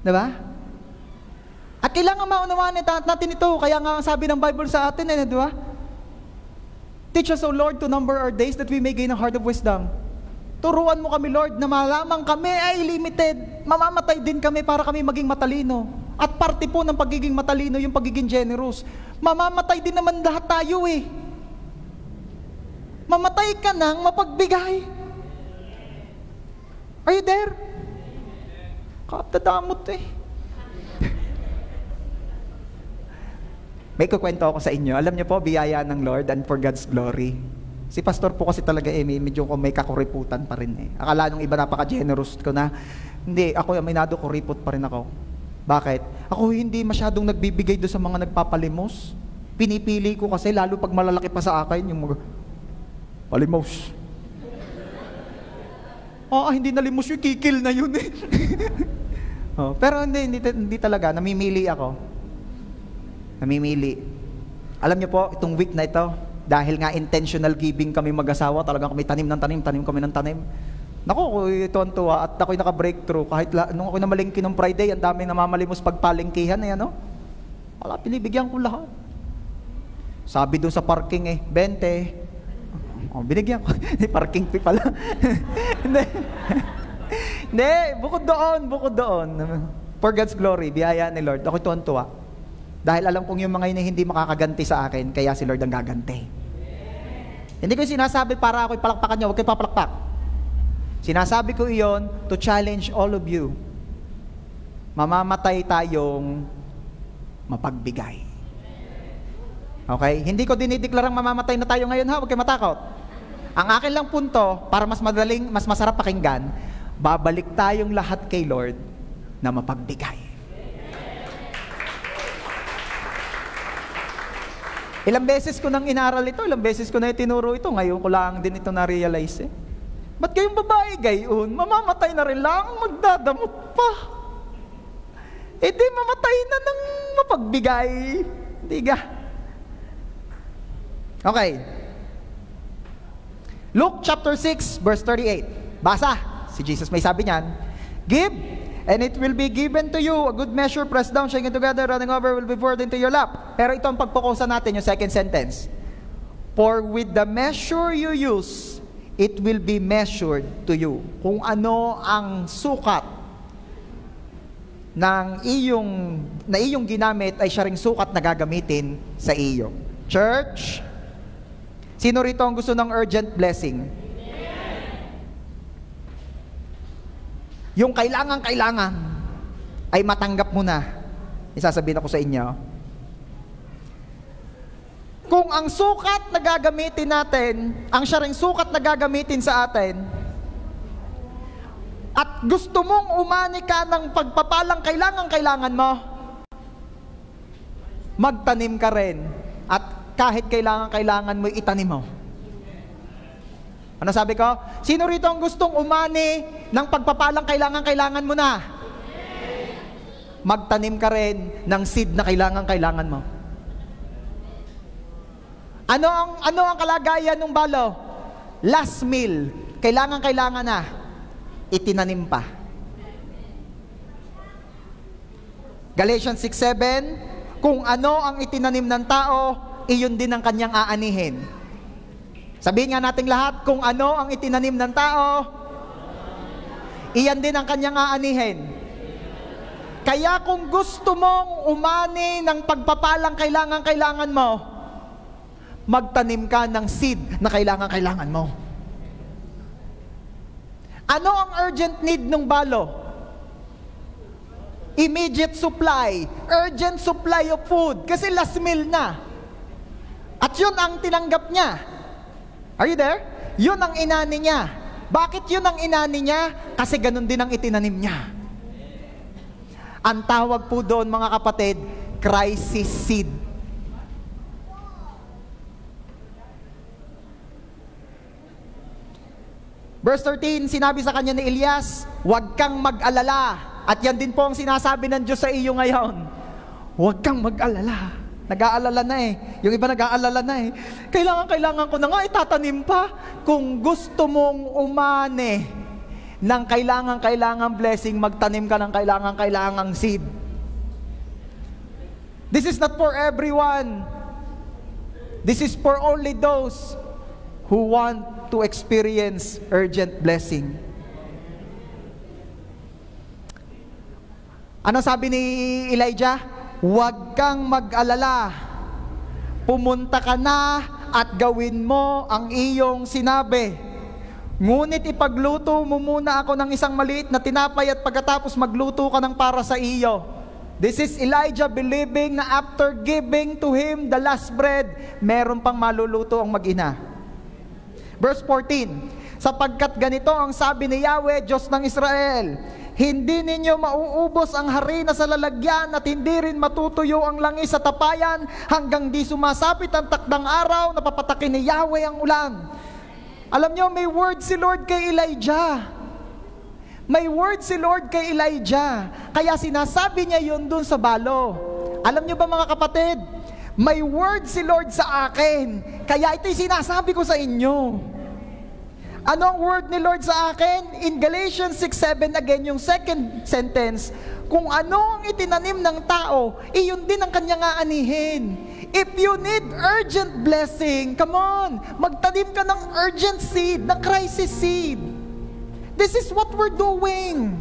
A: Diba? At kailangan maunawaan natin ito, kaya nga sabi ng Bible sa atin eh, diba? Teach us, O Lord, to number our days that we may gain a heart of wisdom. Turuan mo kami, Lord, na malamang kami ay limited. Mamamatay din kami para kami maging matalino. At parte po ng pagiging matalino, yung pagiging generous. Mamamatay din naman lahat tayo eh. Mamatay ka nang mapagbigay. Are you there? Katadamot eh. May kukwento ako sa inyo. Alam niyo po, biyaya ng Lord and for God's glory. Si pastor po kasi talaga medyo may kakuriputan pa rin eh. Akala nung iba napaka-generous ko na, hindi, ako aminado kuripot pa rin ako. Bakit? Ako hindi masyadong nagbibigay doon sa mga nagpapalimos. Pinipili ko kasi, lalo pag malalaki pa sa akin, yung mga palimos. Hindi nalimos yung kikil na yun eh. Pero hindi talaga, namimili ako. Namimili. Alam niyo po, itong week na ito, dahil nga intentional giving kami mag-asawa, talagang kami tanim kami ng tanim. Naku, ito ang tuwa at ako'y naka-breakthrough. Kahit nung ako'y namalingki ng Friday, ang daming namamalimos pagpalingkihan eh, ano? Wala, pinibigyan ko lahat. Sabi doon sa parking 20. Binigyan ko. Parking fee pala. Hindi, bukod doon. For God's glory, biyaya ni Lord. Ako'y tuwan-tuwa. Dahil alam kong yung mga yun hindi makakaganti sa akin, kaya si Lord ang gaganti. Hindi ko sinasabi para ako'y palakpakan niyo, huwag kayo papalakpak. Sinasabi ko iyon to challenge all of you. Mamamatay tayong mapagbigay. Okay? Hindi ko dinideklarang mamamatay na tayo ngayon ha, huwag kayo matakot. Ang akin lang punto, para mas masarap pakinggan, babalik tayong lahat kay Lord na mapagbigay. Ilang beses ko nang inaral ito, ilang beses ko na itinuro ito, ngayon ko lang din ito na-realize eh. Ba't kayong babae gayon? Mamamatay na rin lang, magdadamot pa. Di mamatay na ng mapagbigay. Hindi ga. Okay. Luke chapter 6, verse 38. Basa. Si Jesus may sabi niyan, give, and it will be given to you, a good measure, pressed down, shaken together, running over, will be poured into your lap. Pero ito ang pagpukusan natin, yung second sentence. For with the measure you use, it will be measured to you. Kung ano ang sukat na iyong ginamit, ay siya ring sukat na gagamitin sa iyo. Church, sino rito ang gusto ng urgent blessing? Yung kailangan ay matanggap mo na. Isasabihin ako sa inyo. Kung ang sukat na gagamitin natin, ang siya ring sukat na gagamitin sa atin, at gusto mong umani ka ng pagpapalang kailangan mo, magtanim ka rin. At kahit kailangan mo, itanim mo. Ano sabi ko? Sino rito ang gustong umani ng pagpapalang kailangan mo na? Magtanim ka rin ng seed na kailangan mo. Ano ang kalagayan ng balo? Last meal, kailangan na, itinanim pa. Galatians 6:7, kung ano ang itinanim ng tao, iyon din ang kanyang aanihin. Sabihin nga nating lahat, kung ano ang itinanim ng tao, iyan din ang kanyang aanihin. Kaya kung gusto mong umani ng pagpapalang kailangan mo, magtanim ka ng seed na kailangan mo. Ano ang urgent need ng balo? Immediate supply, urgent supply of food, kasi last meal na. At yun ang tinanggap niya. Are you there? Yun ang inani niya. Bakit yun ang inani niya? Kasi ganun din ang itinanim niya. Ang tawag po doon, mga kapatid, crisis seed. Verse 13, sinabi sa kanya ni Elias, huwag kang mag-alala. At yan din po ang sinasabi ng Diyos sa iyo ngayon. Huwag kang mag-alala. Nag-aalala na eh. Yung iba nag-aalala na eh. Kailangan ko na nga itatanim pa. Kung gusto mong umani ng kailangan blessing, magtanim ka ng kailangang seed. This is not for everyone. This is for only those who want to experience urgent blessing. Ano sabi ni Elijah? Huwag kang mag-alala. Pumunta ka na at gawin mo ang iyong sinabi. Ngunit ipagluto mo muna ako ng isang maliit na tinapay at pagkatapos magluto ka ng para sa iyo. This is Elijah believing na after giving to him the last bread, meron pang maluluto ang mag-ina. Verse 14, sapagkat ganito ang sabi ni Yahweh, Diyos ng Israel, hindi ninyo mauubos ang harina sa lalagyan at hindi rin matutuyo ang langis sa tapayan hanggang di sumasapit ang takdang araw na papatakin ni Yahweh ang ulan. Alam nyo, may word si Lord kay Elijah. May word si Lord kay Elijah. Kaya sinasabi niya yun dun sa balo. Alam nyo ba mga kapatid, may word si Lord sa akin. Kaya ito'y sinasabi ko sa inyo. Ano ang word ni Lord sa akin? In Galatians 6:7 again, yung second sentence, kung ano ang itinanim ng tao, iyon din ang kanyang aanihin. If you need urgent blessing, come on, magtanim ka ng urgent seed, ng crisis seed. This is what we're doing.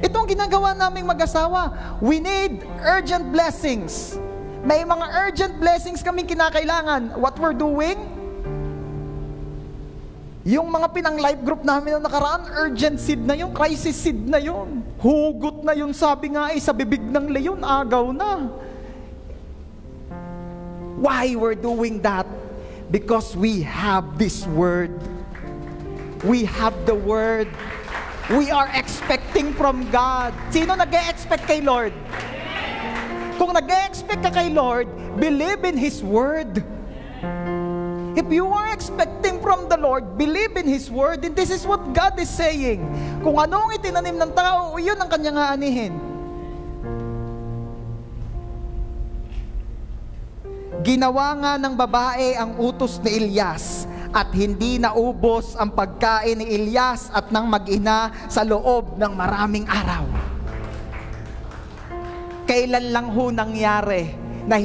A: Ito ang ginagawa naming mag-asawa. We need urgent blessings. May mga urgent blessings kaming kinakailangan. What we're doing? Yung mga pinang-life group namin na nakaraan, urgent seed na yun, crisis seed na yun. Hugot na yun, sabi nga sa bibig ng leon, agaw na. Why we're doing that? Because we have this word. We have the word. We are expecting from God. Sino nag-e-expect kay Lord? Kung nag-e-expect ka kay Lord, believe in His word. If you are expecting from the Lord, believe in His word, then this is what God is saying. Kung ano ang itinanim ng tao, yun ang kanyang aanihin. Ginawa nga ng babae ang utos ni Elias at hindi naubos ang pagkain ni Elias at ng mag-ina sa loob ng maraming araw. Kailan lang ho nangyari na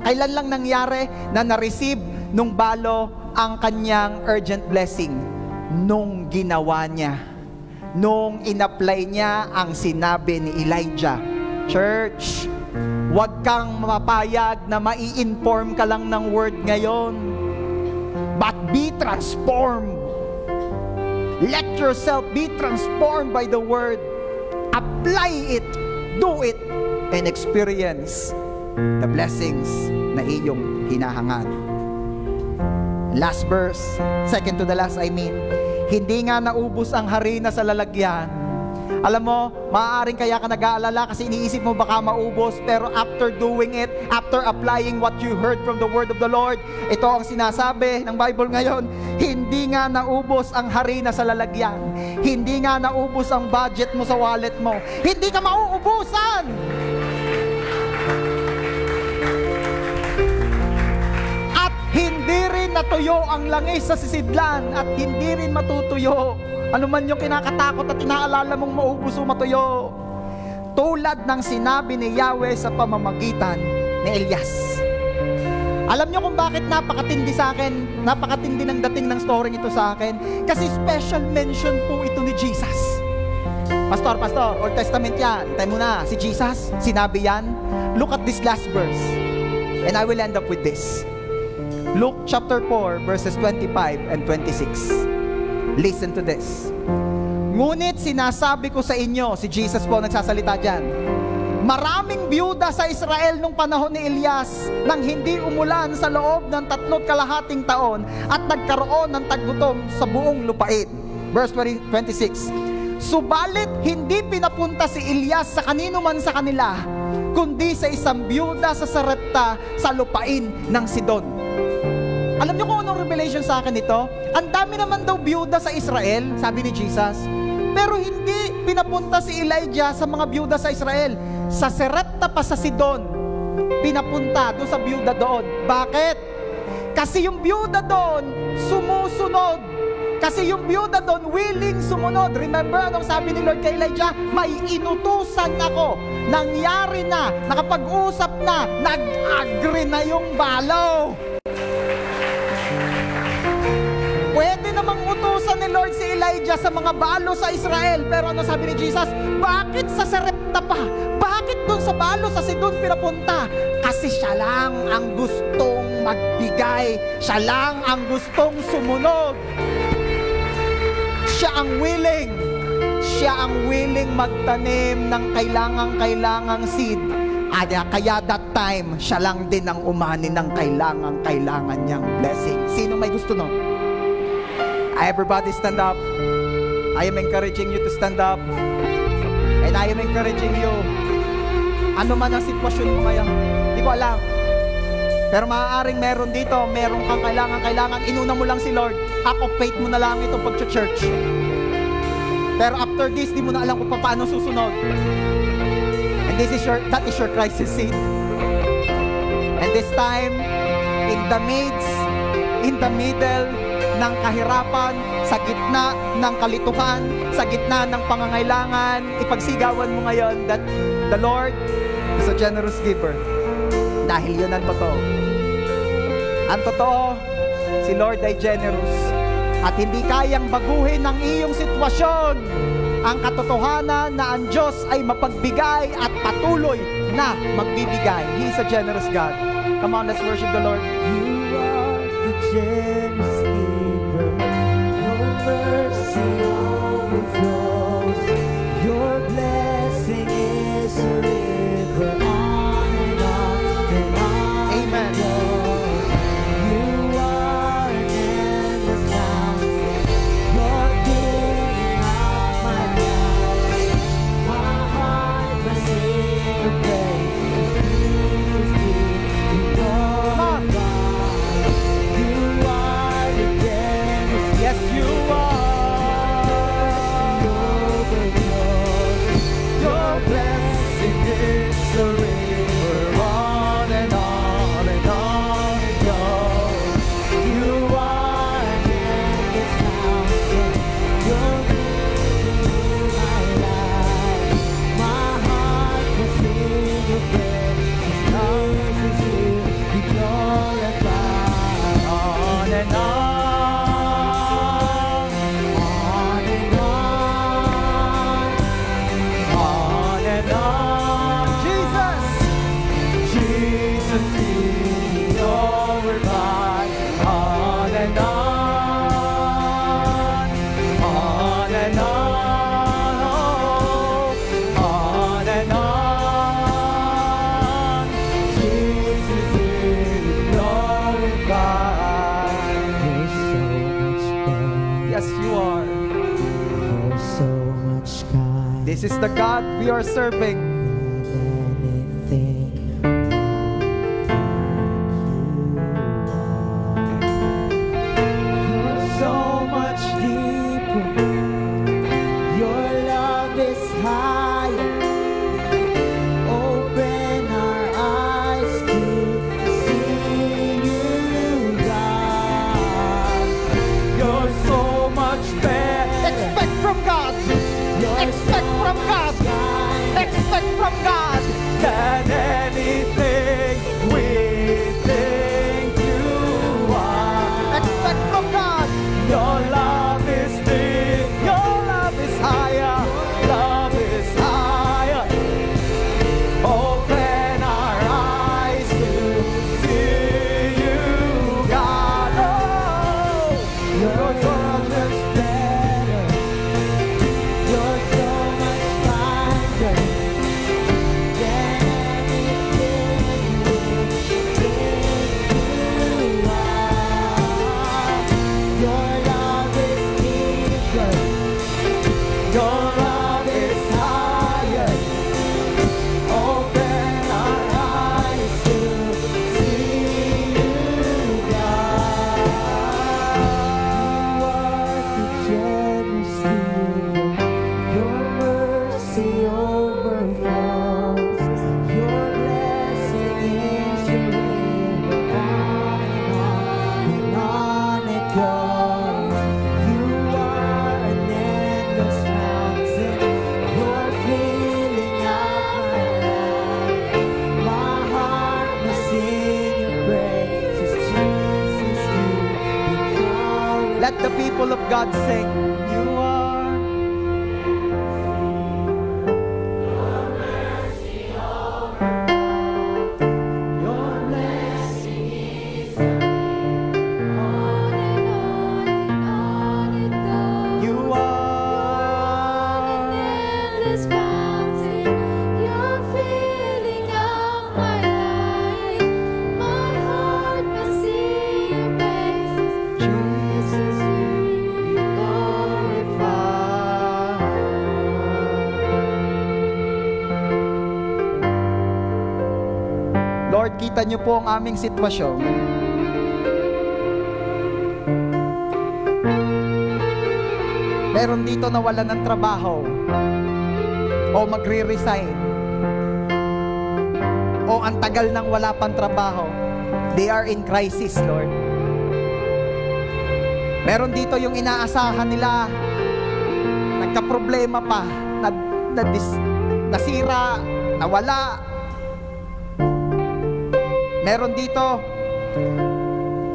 A: kailan lang nangyari na na-receive nung balo ang kanyang urgent blessing? Nung ginawa niya, nung in-apply niya ang sinabi ni Elijah. Church, huwag kang mapapayag na mai-inform ka lang ng word ngayon, but be transformed. Let yourself be transformed by the word. Apply it, do it, and experience the blessings na iyong hinahangad. Last verse, second to the last I mean, hindi nga naubos ang harina sa lalagyan. Alam mo, maaaring kaya ka nag-aalala kasi iniisip mo baka maubos, pero after doing it, after applying what you heard from the word of the Lord, ito ang sinasabi ng Bible ngayon, hindi nga naubos ang harina sa lalagyan. Hindi nga naubos ang budget mo sa wallet mo. Hindi ka mauubusan! At hindi rin natuyo ang langis sa sisidlan at hindi rin matutuyo. Ano man yung kinakatakot at inaalala mong maubos o matuyo. Tulad ng sinabi ni Yahweh sa pamamagitan ni Elias. Alam nyo kung bakit napakatindi sa akin, napakatindi ng dating ng story ito sa akin? Kasi special mention po ito ni Jesus. Pastor, Old Testament yan. Tayo muna, si Jesus, sinabi yan. Look at this last verse. And I will end up with this. Luke chapter 4, verses 25 and 26. Listen to this. Ngunit sinasabi ko sa inyo, si Jesus po nagsasalita dyan, maraming byuda sa Israel nung panahon ni Elias nang hindi umulan sa loob ng 3.5 taon at nagkaroon ng taggutom sa buong lupain. Verse 26. Subalit hindi pinapunta si Elias sa kanino man sa kanila, kundi sa isang byuda sa Sarepta sa lupain ng Sidon. Alam niyo kung anong revelation sa akin ito? Ang dami naman daw byuda sa Israel, sabi ni Jesus. Pero hindi pinapunta si Elijah sa mga byuda sa Israel. Sa Sarepta pa sa Sidon, pinapunta doon sa byuda doon. Bakit? Kasi yung byuda doon, sumusunod. Kasi yung byuda doon, willing sumunod. Remember, anong sabi ni Lord kay Elijah? May inutusan ako. Nangyari na, nakapag-usap na, nag-agree na yung balo. Pwede namang utusan ni Lord si Elijah sa mga balo sa Israel. Pero ano sabi ni Jesus? Bakit sa Sarepta pa? Bakit doon sa balo sa Sidon pinapunta? Kasi siya lang ang gustong magbigay. Siya lang ang gustong sumunod. Siya ang willing. Siya ang willing magtanim ng kailangang seed. Kaya that time, siya lang din ang umani ng kailangan niyang blessing. Sino may gusto nun? Everybody stand up. I am encouraging you to stand up. And I am encouraging you. Ano man ang sitwasyon mo ngayon, hindi ko alam. Pero maaaring meron dito, meron kang kailangan, inuna mo lang si Lord. Act of faith mo na lang itong pag-church. Pero after this, di mo na alam kung paano susunod. And that is your crisis seat. And this time, in the middle ng kahirapan, sa gitna ng kalituhan, sa gitna ng pangangailangan, ipagsigawan mo ngayon that the Lord is a generous giver. Dahil yun ang totoo. Ang totoo, si Lord ay generous. At hindi kayang baguhin ng iyong sitwasyon ang katotohanan na ang Diyos ay mapagbigay at patuloy na magbibigay. He is a generous God. Come on, let's worship the Lord.
B: You are the generous giver. Your mercy overflows. Your blessing is a river on and on and on.
A: Amen.
B: You are an endless fountain. You're filling up my life. My heart must sing your praise. Jesus, you glorify. You are the generous.
A: Yes, you are.
B: Your blessing is a river on and on and on it goes. You are an endless fountain. You're filling my life. My heart will sing your praise. Jesus, you be glorified.
A: On and on.
B: On and on.
A: On and on. Jesus.
B: Jesus be glorified. On and on. On and on. Oh, on and on. Jesus be glorified. You're so much better.
A: Yes, you are.
B: You're so much kind.
A: This is the God we are serving.
B: Anything you're so much deeper. Your love is higher. Open our eyes to see you, God. You're so much better.
A: Expect from God. Expect from God. Expect from God.
B: Than anything we think you are.
A: Expect from God.
B: Your love is deep. Your love is higher. Love is higher. Open our eyes to see you, God. Oh, you're so much better.
A: God sing, you are. Your blessing is
B: On and on it goes.
A: you are.
B: Endless fountain, you're filling up my life. My heart must sing your praises. Jesus, you glorify.
A: Lord, kita niyo po ang aming sitwasyon. Meron dito na wala ng trabaho o magre-resign o ang tagal nang wala pang trabaho. They are in crisis, Lord. Meron dito yung inaasahan nila, nagka-problema pa, nasira, nawala. Meron dito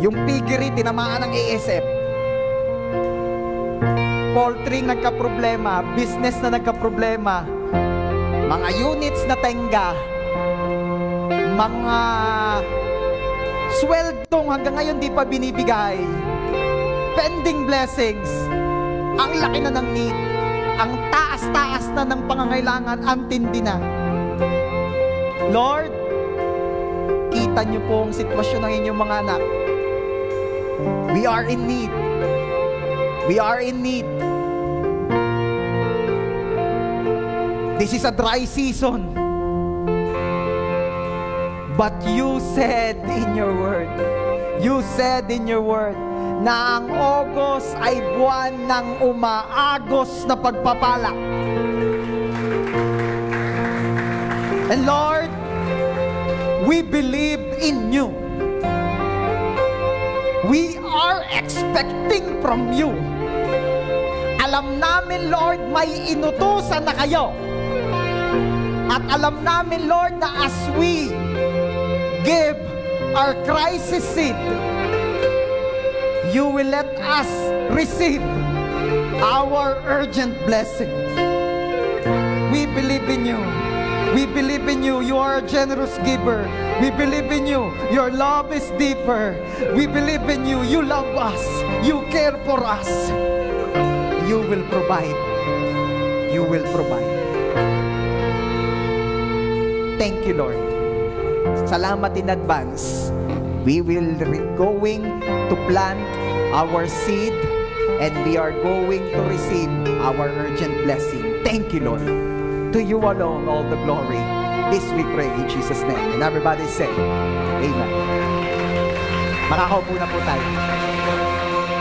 A: yung piggery, tinamaan ng ASF. Poultry nagka-problema, business na nagka-problema, mga units na tenga, mga sweldong hanggang ngayon di pa binibigay, pending blessings, ang laki na ng need, ang taas-taas na ng pangangailangan, ang tindi na. Lord, kita niyo po ang sitwasyon ng inyong mga anak. We are in need. We are in need. This is a dry season. But you said in your word, na ang August ay buwan ng umaagos na pagpapala. And Lord, we believe in you. We are expecting from you. Alam namin, Lord, may inutusan na kayo. At alam namin, Lord, na as we give our crisis seed, you will let us receive our urgent blessing. We believe in you. We believe in you. You are a generous giver. We believe in you. Your love is deeper. We believe in you. You love us. You care for us. You will provide. You will provide. Thank you, Lord. Salamat in advance. We will going to plant our seed and we are going to receive our urgent blessing. Thank you, Lord. To you alone all the glory. This we pray in Jesus' name. And everybody say, Amen. Makakaupo na po tayo.